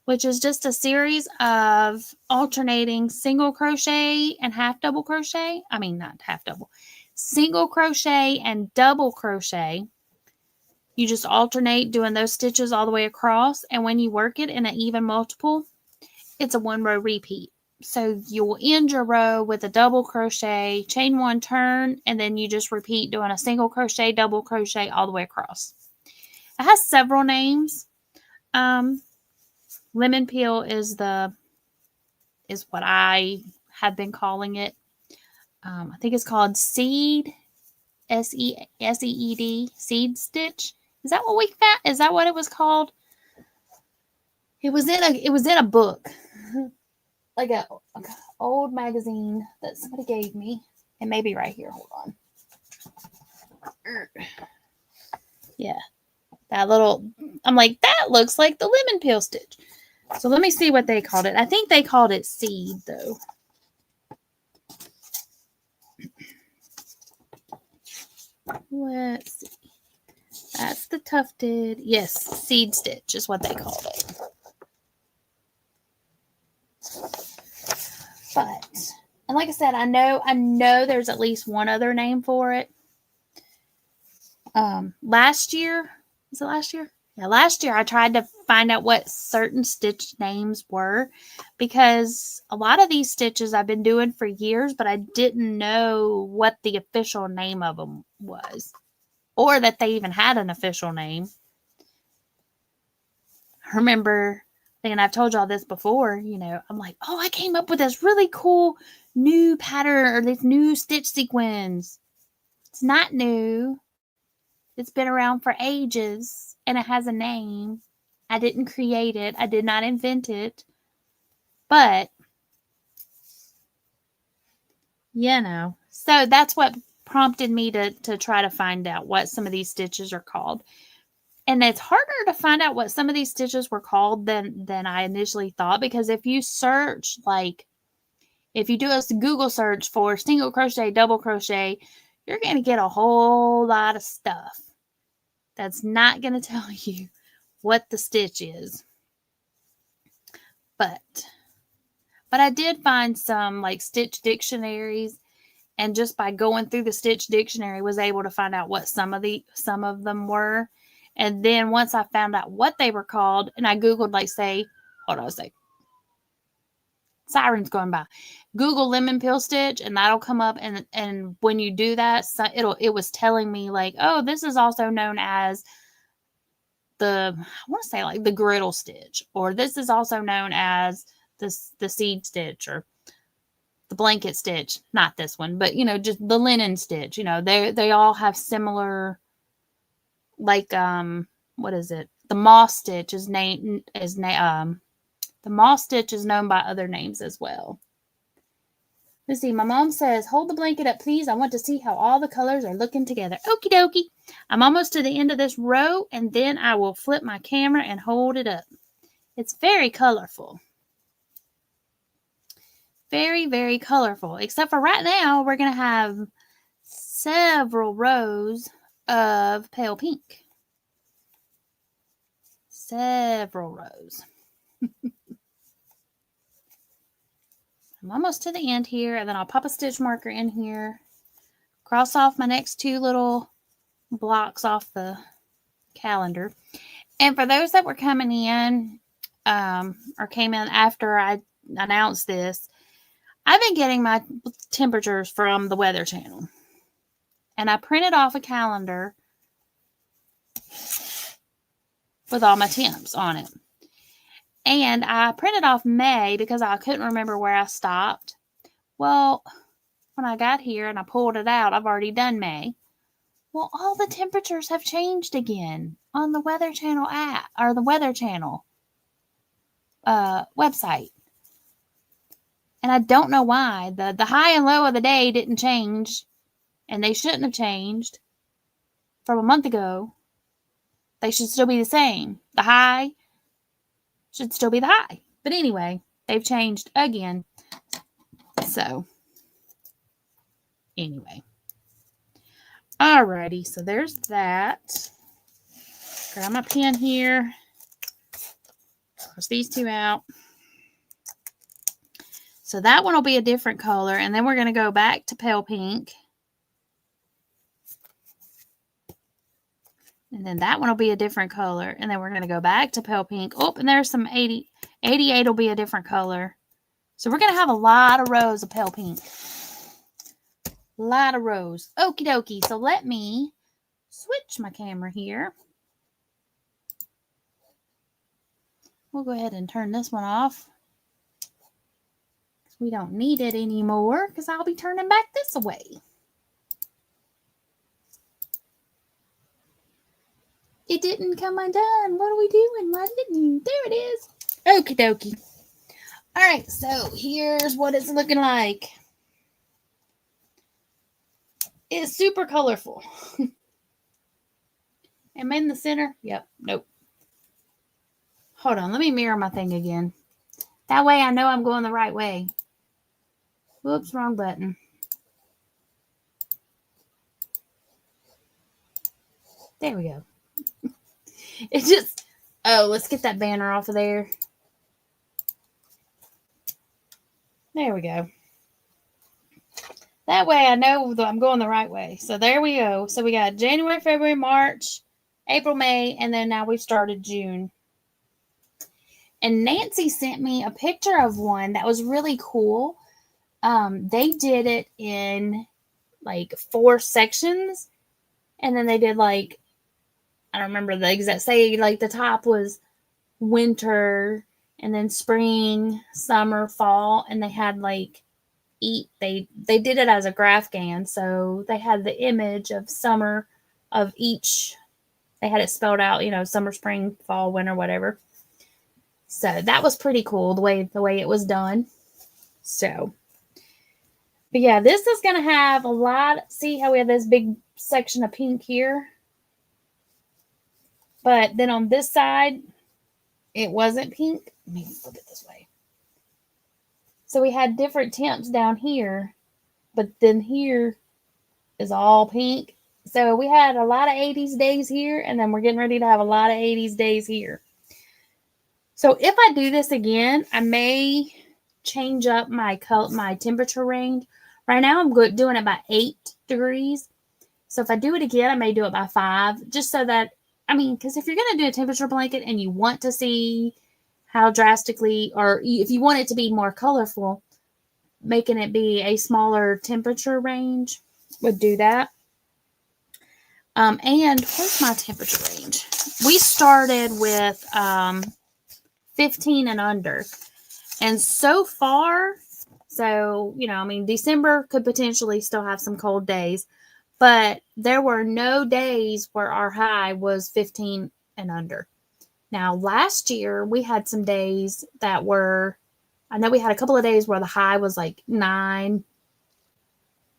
which is just a series of alternating single crochet and half double crochet. I mean, not half double. Single crochet and double crochet. You just alternate doing those stitches all the way across. And when you work it in an even multiple, it's a 1-row repeat. So you'll end your row with a double crochet, chain 1, turn, and then you just repeat doing a single crochet, double crochet all the way across. It has several names. Lemon peel is what I have been calling it. I think it's called seed, seed, seed stitch. Is that what we found? Is that what it was called? It was in a book. Like a old magazine that somebody gave me. It may be right here. Hold on. Yeah. That little, I'm like, that looks like the lemon peel stitch. So let me see what they called it. I think they called it seed, though. Let's see. That's the tufted. Yes, seed stitch is what they called it. But, and like I said, I know there's at least one other name for it. Last year, was it last year? Yeah, last year I tried to find out what certain stitch names were, because a lot of these stitches I've been doing for years, but I didn't know what the official name of them was, or that they even had an official name. I remember, and I've told y'all this before, you know, I'm like, oh, I came up with this really cool new pattern or this new stitch sequence. It's not new. It's been around for ages and it has a name. I didn't create it. I did not invent it. But, you know, so that's what prompted me to try to find out what some of these stitches are called. And it's harder to find out what some of these stitches were called than I initially thought, because if you search, like, if you do a Google search for single crochet, double crochet, you're going to get a whole lot of stuff that's not going to tell you what the stitch is. But I did find some like stitch dictionaries, and just by going through the stitch dictionary was able to find out what some of them were. And then once I found out what they were called, and I Googled, like, say, hold on a sec. Sirens going by. Google lemon peel stitch, and that'll come up. And when you do that, it was telling me, like, oh, this is also known as I want to say, like, the griddle stitch, or this is also known as the seed stitch, or the blanket stitch. Not this one, but, you know, just the linen stitch. You know, they all have similar, like, what is it? The moss stitch the moss stitch is known by other names as well. Let's see. My mom says, hold the blanket up, please. I want to see how all the colors are looking together. Okie dokie. I'm almost to the end of this row, and then I will flip my camera and hold it up. It's very colorful. Very, very colorful. Except for right now, we're going to have several rows of pale pink. Several rows. I'm almost to the end here, and then I'll pop a stitch marker in here, cross off my next two little blocks off the calendar. And for those that were coming in, or came in after I announced this, I've been getting my temperatures from the Weather Channel. And I printed off a calendar with all my temps on it. And I printed off May because I couldn't remember where I stopped. Well, when I got here and I pulled it out, I've already done May. Well, all the temperatures have changed again on the Weather Channel app, or the Weather Channel website. And I don't know why. The high and low of the day didn't change, and they shouldn't have changed from a month ago. They should still be the same. The high should still be the high. But anyway, they've changed again. So, anyway. Alrighty, so there's that. Grab my pen here. Cross these two out. So that one will be a different color, and then we're going to go back to pale pink. And then that one will be a different color, and then we're going to go back to pale pink. Oh, and there's some 88 will be a different color. So we're going to have a lot of rows of pale pink. A lot of rows. Okie dokie. So let me switch my camera here. We'll go ahead and turn this one off. We don't need it anymore because I'll be turning back this way. It didn't come undone. What are we doing? Why didn't you? There it is. Okie dokie. All right, so here's what it's looking like. It's super colorful. Am I in the center? Yep. Nope. Hold on, let me mirror my thing again. That way I know I'm going the right way. Whoops, wrong button. There we go. It just, oh, let's get that banner off of there. There we go. That way I know that I'm going the right way. So there we go. So we got January, February, March, April, May, and then now we've started June. And Nancy sent me a picture of one that was really cool. They did it in like 4 sections. And then they did like, I don't remember the exact, say like the top was winter and then spring, summer, fall. And they had like they did it as a Grafgan. So they had the image of summer of each. They had it spelled out, you know, summer, spring, fall, winter, whatever. So that was pretty cool the way it was done. So, but yeah, this is going to have a lot. See how we have this big section of pink here? But then on this side, it wasn't pink. Let me flip it this way. So we had different temps down here, but then here is all pink. So we had a lot of 80s days here, and then we're getting ready to have a lot of 80s days here. So if I do this again, I may change up my temperature range. Right now I'm doing it by 8 degrees. So if I do it again, I may do it by 5, just so that, I mean, because if you're going to do a temperature blanket and you want to see how drastically, or if you want it to be more colorful, making it be a smaller temperature range would do that. And where's my temperature range? We started with 15 and under. And so far, so, you know, I mean, December could potentially still have some cold days, but there were no days where our high was 15 and under. Now, last year, we had some days that were, I know we had a couple of days where the high was like 9,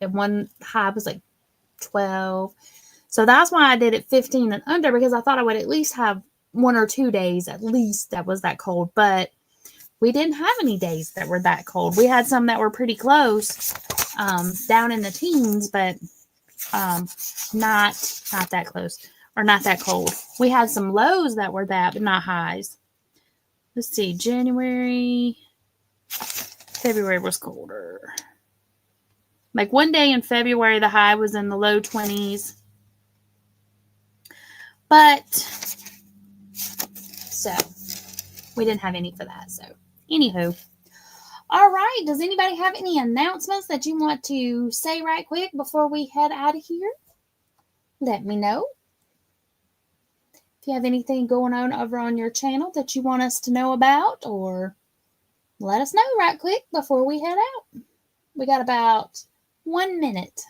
and one high was like 12. So that's why I did it 15 and under, because I thought I would at least have 1 or 2 days at least that was that cold. But we didn't have any days that were that cold. We had some that were pretty close, down in the teens, but not that close, or not that cold. We had some lows that were that, but not highs. Let's see, January, February was colder. Like one day in February, the high was in the low 20s. But, so, we didn't have any for that. So, anywho. All right. Does anybody have any announcements that you want to say right quick before we head out of here? Let me know. If you have anything going on over on your channel that you want us to know about, or let us know right quick before we head out. We got about 1 minute.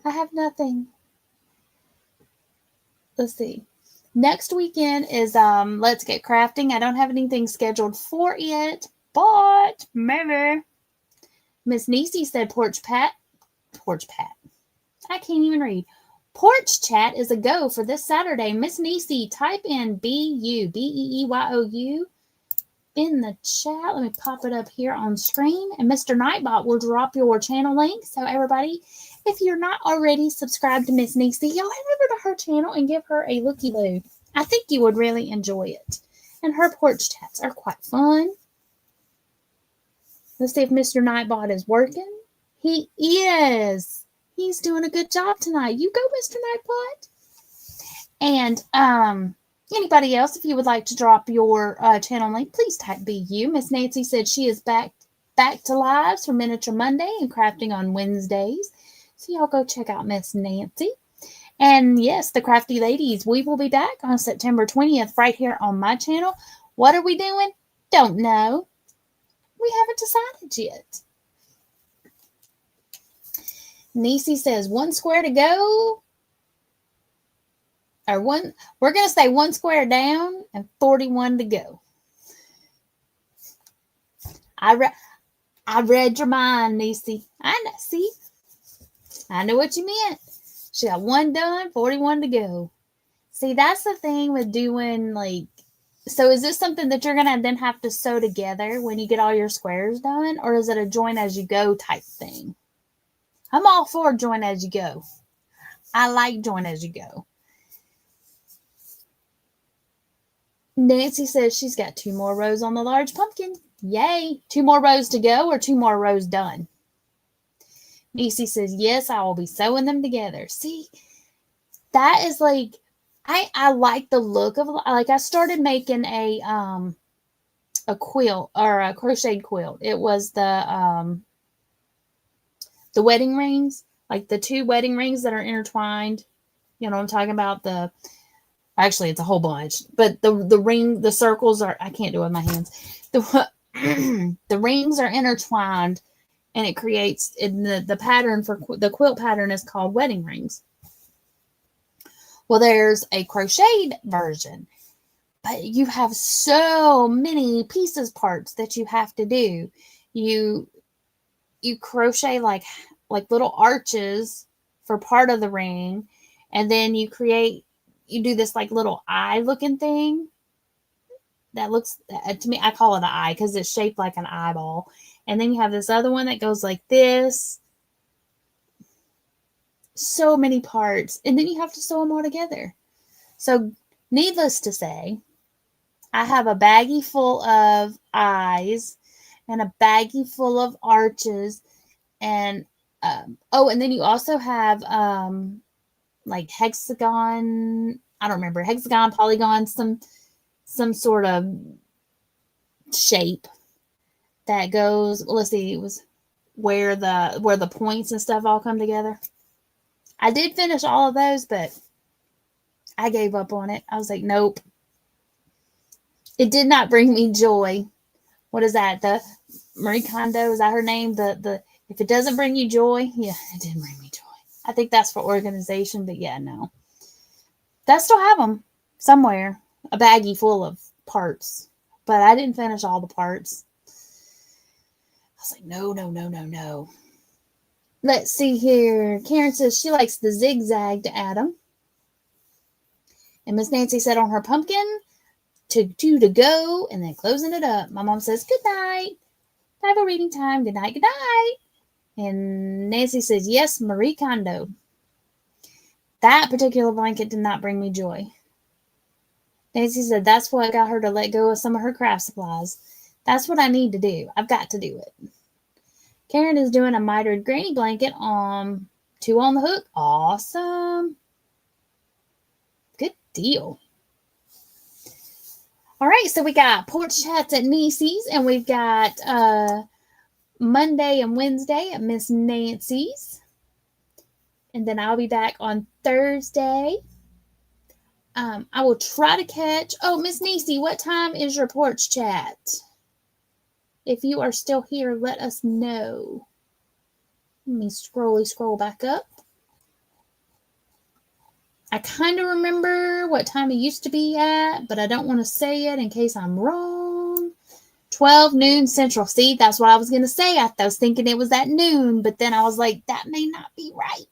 I have nothing. Let's see. Next weekend is Let's Get Crafting. I don't have anything scheduled for it, but maybe. Miss Niecy said Porch Pat. I can't even read. Porch Chat is a go for this Saturday. Miss Niecy, type in BU, BEEYOU in the chat. Let me pop it up here on screen. And Mr. Nightbot will drop your channel link. So everybody, if you're not already subscribed to Miss Niecy, y'all head over to her channel and give her a looky-loo. I think you would really enjoy it. And her porch chats are quite fun. Let's see if Mr. Nightbot is working. He is. He's doing a good job tonight. You go, Mr. Nightbot. And anybody else, if you would like to drop your channel link, please type BU. Miss Nancy said she is back to lives for Miniature Monday and crafting on Wednesdays. So y'all go check out Miss Nancy. And yes, the Crafty Ladies, we will be back on September 20th right here on my channel. What are we doing? Don't know. We haven't decided yet. Niecy says 1 square to go. Or we're going to say 1 square down and 41 to go. I read your mind, Niecy. I know, see? I know what you meant. She got 1 done, 41 to go. See, that's the thing with doing, like, so is this something that you're going to then have to sew together when you get all your squares done? Or is it a join as you go type thing? I'm all for join as you go. I like join as you go. Nancy says she's got 2 more rows on the large pumpkin. Yay. 2 more rows to go or 2 more rows done? Niecy says, yes, I will be sewing them together. See, that is like, I like the look of, like, I started making a quilt or a crocheted quilt. It was the wedding rings, like the 2 wedding rings that are intertwined. You know what I'm talking about? Actually, it's a whole bunch, but the circles are, I can't do it with my hands. The rings are intertwined, and it creates, the pattern for the quilt pattern is called wedding rings. Well, there's a crocheted version, but you have so many pieces, parts that you have to do. You crochet like little arches for part of the ring, and then you do this like little eye looking thing that looks, to me, I call it an eye because it's shaped like an eyeball. And then you have this other one that goes like this. So many parts. And then you have to sew them all together. So needless to say, I have a baggie full of eyes and a baggie full of arches. And, and then you also have, like hexagon, I don't remember, hexagon, polygon, some sort of shape that goes, well, let's see, it was where the points and stuff all come together. I did finish all of those, but I gave up on it. I was like, nope. It did not bring me joy. What is that? The Marie Kondo, is that her name? The if it doesn't bring you joy, yeah, it didn't bring me joy. I think that's for organization, but yeah, no. I still have them somewhere, a baggie full of parts, but I didn't finish all the parts. I was like, no. Let's see here. Karen says she likes the zigzagged Adam. And Miss Nancy said on her pumpkin, to go, and then closing it up. My mom says, good night. Bible reading time. Good night, good night. And Nancy says, yes, Marie Kondo. That particular blanket did not bring me joy. Nancy said that's what got her to let go of some of her craft supplies. That's what I need to do. I've got to do it. Karen is doing a mitered granny blanket on 2 on the hook. Awesome. Good deal. All right, so we got porch chats at Niecy's, and we've got Monday and Wednesday at Miss Nancy's. And then I'll be back on Thursday. I will try to catch, Miss Niecy, what time is your porch chat? If you are still here, let us know. Let me scroll back up. I kind of remember what time it used to be at, but I don't want to say it in case I'm wrong. 12 noon Central. See, that's what I was going to say. I was thinking it was at noon, but then I was like, that may not be right.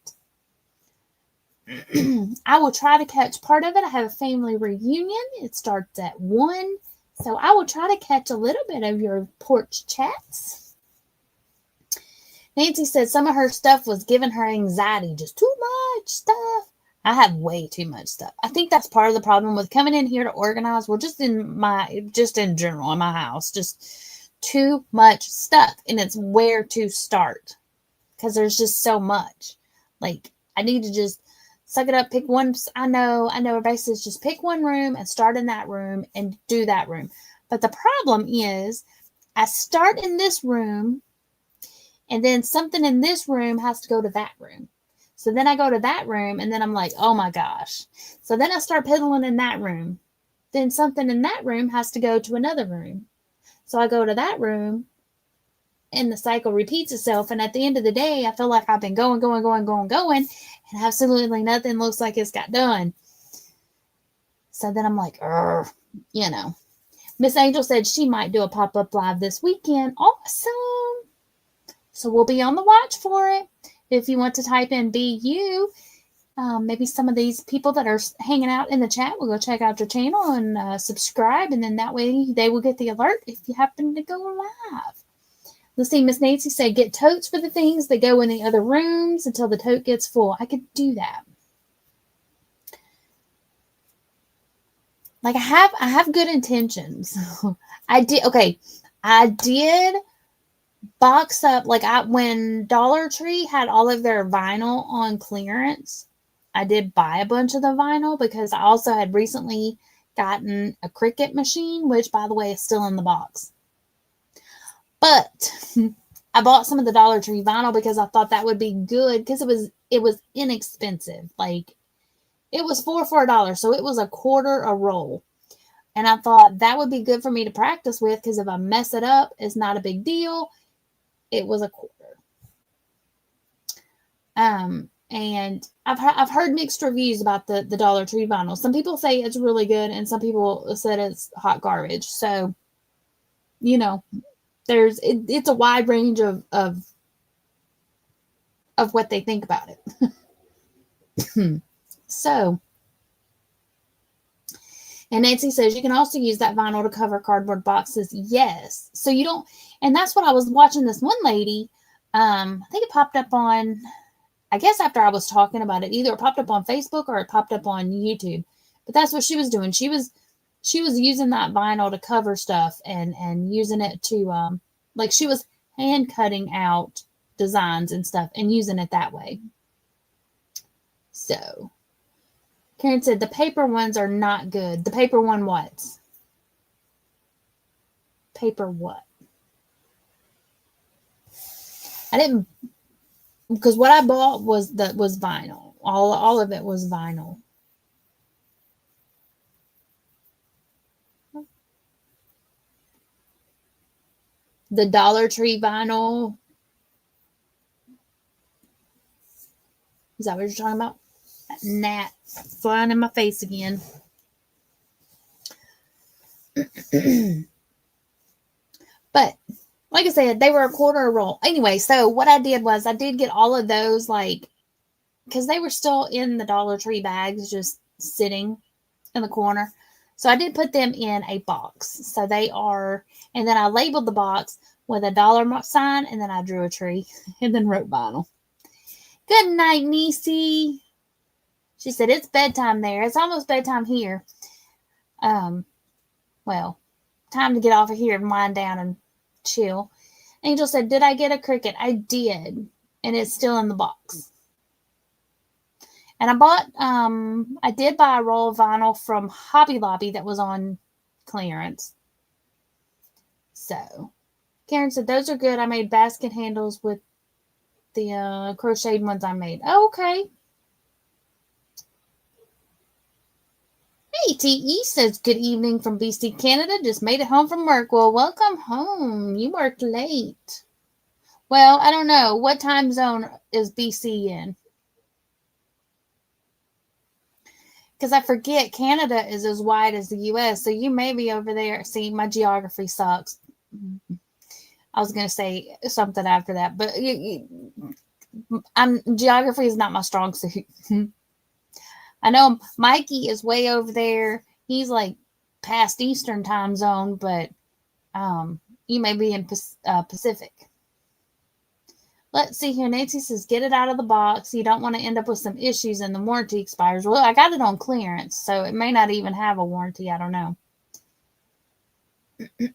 I will try to catch part of it. I have a family reunion. It starts at 1. So I will try to catch a little bit of your porch chats. Nancy said some of her stuff was giving her anxiety. Just too much stuff. I have way too much stuff. I think that's part of the problem with coming in here to organize. We're just in general in my house, just too much stuff. And it's where to start because there's just so much. Like, I need to just suck it up, pick one. I know everybody says just pick one room and start in that room and do that room. But the problem is I start in this room and then something in this room has to go to that room. So then I go to that room and then I'm like, oh my gosh. So then I start piddling in that room. Then something in that room has to go to another room. So I go to that room and the cycle repeats itself. And at the end of the day, I feel like I've been going. And absolutely nothing looks like it's got done. So then I'm like, Miss Angel said she might do a pop-up live this weekend. Awesome. So we'll be on the watch for it. If you want to type in BU, maybe some of these people that are hanging out in the chat will go check out your channel and subscribe, and then that way they will get the alert if you happen to go live. Let's see, Miss Nancy said, get totes for the things that go in the other rooms until the tote gets full. I could do that. Like I have good intentions. I did box up, like when Dollar Tree had all of their vinyl on clearance, I did buy a bunch of the vinyl because I also had recently gotten a Cricut machine, which by the way is still in the box. But I bought some of the Dollar Tree vinyl because I thought that would be good because it was inexpensive. Like it was $4 for $1, so it was $0.25 a roll. And I thought that would be good for me to practice with because if I mess it up, it's not a big deal. It was $0.25. And I've heard mixed reviews about the Dollar Tree vinyl. Some people say it's really good, and some people said it's hot garbage. So, you know, it's a wide range of what they think about it. So, and Nancy says you can also use that vinyl to cover cardboard boxes. Yes. So you don't, and that's what I was watching this one lady. I think it popped up on, I guess after I was talking about it, either it popped up on Facebook or it popped up on YouTube. But that's what she was doing. She was using that vinyl to cover stuff and using it to, like she was hand cutting out designs and stuff and using it that way. So Karen said the paper ones are not good. The paper one what? Paper what? I didn't, because what I bought was vinyl. All of it was vinyl. The Dollar Tree vinyl. Is that what you're talking about? That gnat flying in my face again. But like I said, they were $0.25 a roll. Anyway, so what I did was I did get all of those, like, because they were still in the Dollar Tree bags, just sitting in the corner. So I did put them in a box. So they are, and then I labeled the box with a dollar sign, and then I drew a tree and then wrote vinyl. Good night, Niecy. She said, it's bedtime there. It's almost bedtime here. Well, time to get off of here and wind down and chill. Angel said, did I get a Cricut? I did. And it's still in the box. And I did buy a roll of vinyl from Hobby Lobby that was on clearance. So, Karen said, those are good. I made basket handles with the crocheted ones I made. Oh, okay. Hey, TE says, good evening from BC, Canada. Just made it home from work. Well, welcome home. You worked late. Well, I don't know. What time zone is BC in? Because I forget Canada is as wide as the U.S., so you may be over there. See, my geography sucks. I was going to say something after that, but geography is not my strong suit. I know Mikey is way over there. He's like past Eastern time zone, but you may be in Pacific. Let's see here. Nancy says, get it out of the box. You don't want to end up with some issues and the warranty expires. Well, I got it on clearance, so it may not even have a warranty. I don't know.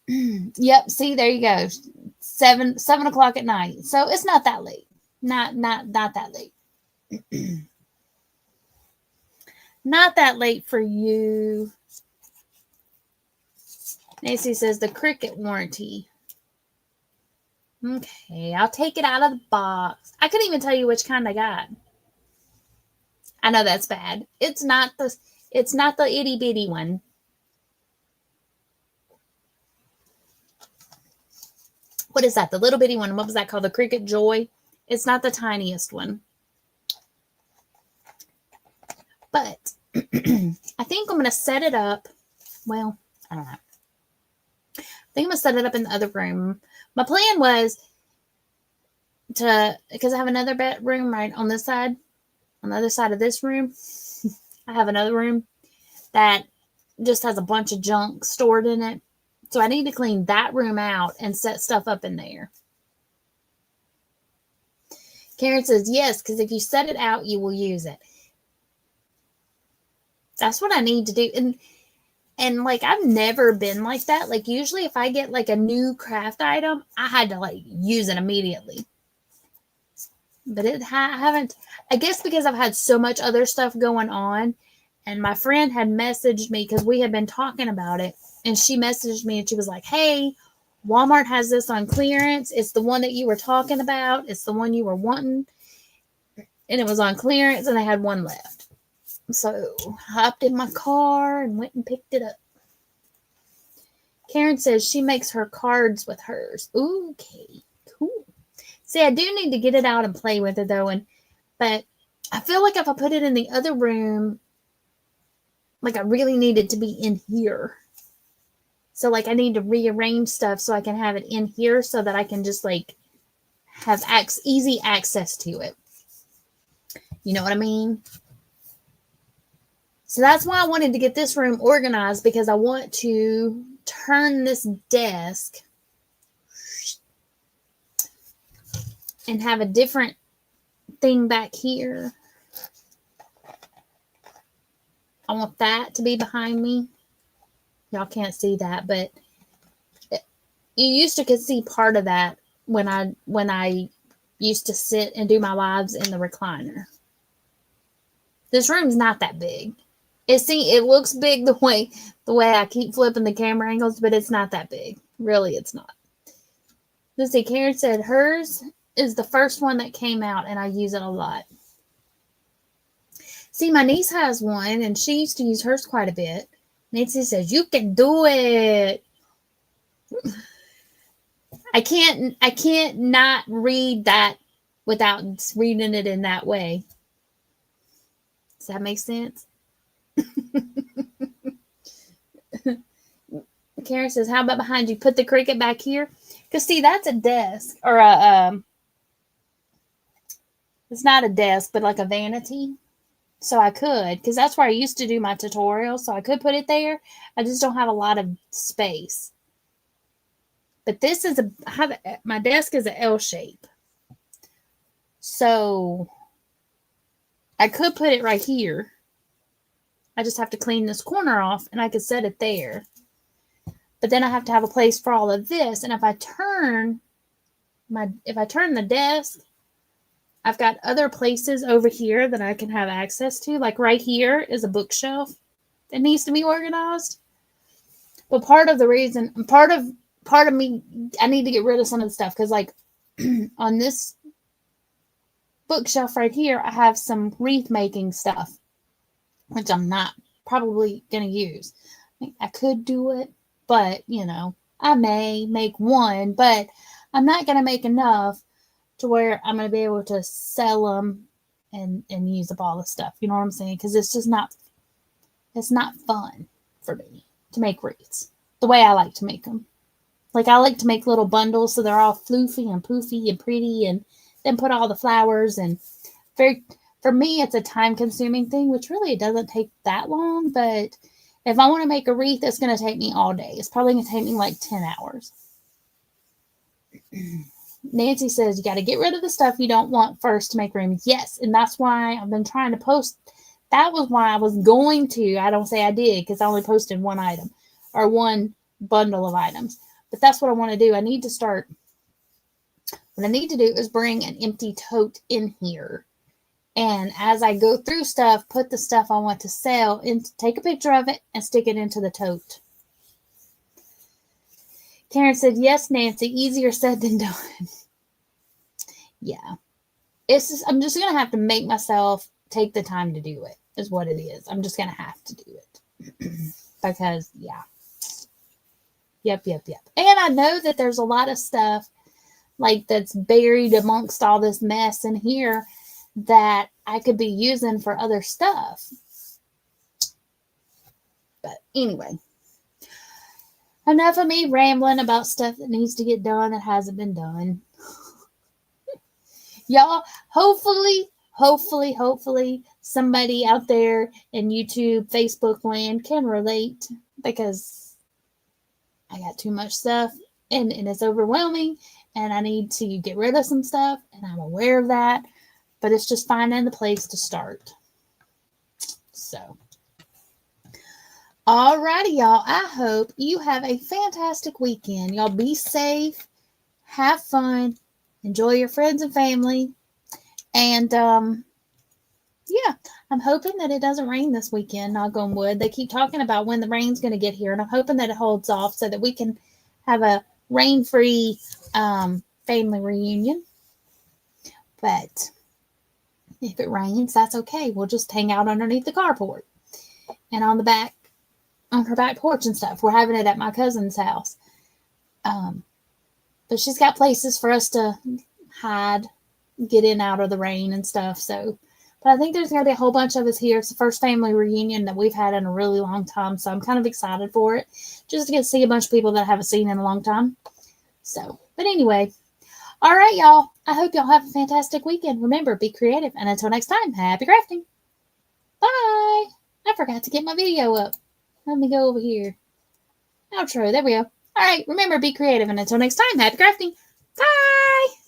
Yep. See, there you go. 7 o'clock at night. So it's not that late. Not that late. Not that late for you. Nancy says the Cricut warranty. Okay, I'll take it out of the box. I couldn't even tell you which kind I got. I know that's bad. It's not the itty bitty one. What is that? The little bitty one. What was that called? The Cricut Joy. It's not the tiniest one. But I think I'm going to set it up. Well, I don't know. I think I'm going to set it up in the other room. My plan was because I have another bedroom right on this side. On the other side of this room, I have another room that just has a bunch of junk stored in it. So I need to clean that room out and set stuff up in there. Karen says, yes, because if you set it out, you will use it. That's what I need to do. And like, I've never been like that. Like, usually if I get like a new craft item, I had to like use it immediately. But I haven't, I guess because I've had so much other stuff going on. And my friend had messaged me because we had been talking about it. And she messaged me and she was like, hey, Walmart has this on clearance. It's the one that you were talking about. It's the one you were wanting. And it was on clearance and I had one left. So I hopped in my car and went and picked it up. Karen says she makes her cards with hers. Okay, cool. See, I do need to get it out and play with it though. But I feel like if I put it in the other room, like I really need it to be in here. So like I need to rearrange stuff so I can have it in here so that I can just like have easy access to it. You know what I mean? So that's why I wanted to get this room organized, because I want to turn this desk and have a different thing back here. I want that to be behind me. Y'all can't see that, but you used to could see part of that when I used to sit and do my lives in the recliner. This room's not that big. It looks big the way I keep flipping the camera angles, but it's not that big. Really, it's not. Let's see, Karen said hers is the first one that came out, and I use it a lot. See, my niece has one, and she used to use hers quite a bit. Nancy says, you can do it. I can't not read that without reading it in that way. Does that make sense? Karen says, how about behind you? Put the Cricut back here. Because, see, that's a desk. Or it's not a desk, but like a vanity. So I could, because that's where I used to do my tutorials. So I could put it there. I just don't have a lot of space. But this is my desk is an L shape. So I could put it right here. I just have to clean this corner off and I could set it there. But then I have to have a place for all of this. And if I turn the desk, I've got other places over here that I can have access to. Like right here is a bookshelf that needs to be organized. But part of me, I need to get rid of some of the stuff. Because like on this bookshelf right here, I have some wreath making stuff, which I'm not probably going to use. I could do it, but I may make one, but I'm not going to make enough to where I'm going to be able to sell them and use up all the stuff. You know what I'm saying? Because it's not fun for me to make wreaths the way I like to make them. Like I like to make little bundles so they're all floofy and poofy and pretty, and then put all the flowers. And for me, it's a time-consuming thing, which really it doesn't take that long. But if I want to make a wreath, it's going to take me all day. It's probably going to take me like 10 hours. Nancy says you got to get rid of the stuff you don't want first to make room. Yes, and that's why I've been trying to post. That was why I was going to. I don't say I did because I only posted one item or one bundle of items. But that's what I want to do. I need to start. What I need to do is bring an empty tote in here. And as I go through stuff, put the stuff I want to sell and take a picture of it and stick it into the tote. Karen said, yes, Nancy, easier said than done. Yeah. I'm just going to have to make myself take the time to do it, is what it is. I'm just going to have to do it. Because, yeah. Yep. And I know that there's a lot of stuff like that's buried amongst all this mess in here that I could be using for other stuff. But anyway. Enough of me rambling about stuff that needs to get done that hasn't been done. Y'all, hopefully hopefully somebody out there in YouTube, Facebook land can relate, because I got too much stuff and it's overwhelming and I need to get rid of some stuff, and I'm aware of that, but it's just finding the place to start. So, alrighty, y'all. I hope you have a fantastic weekend. Y'all be safe, have fun, enjoy your friends and family, and yeah, I'm hoping that it doesn't rain this weekend, knock on wood. They keep talking about when the rain's going to get here, and I'm hoping that it holds off so that we can have a rain-free family reunion. But if it rains, that's okay. We'll just hang out underneath the carport and on her back porch and stuff. We're having it at my cousin's house. But she's got places for us to hide, get in out of the rain and stuff. So, but I think there's going to be a whole bunch of us here. It's the first family reunion that we've had in a really long time. So I'm kind of excited for it, just to get to see a bunch of people that I haven't seen in a long time. So, but anyway, all right, y'all. I hope y'all have a fantastic weekend. Remember, be creative. And until next time, happy crafting. Bye. I forgot to get my video up. Let me go over here. Outro. There we go. All right. Remember, be creative. And until next time, happy crafting. Bye.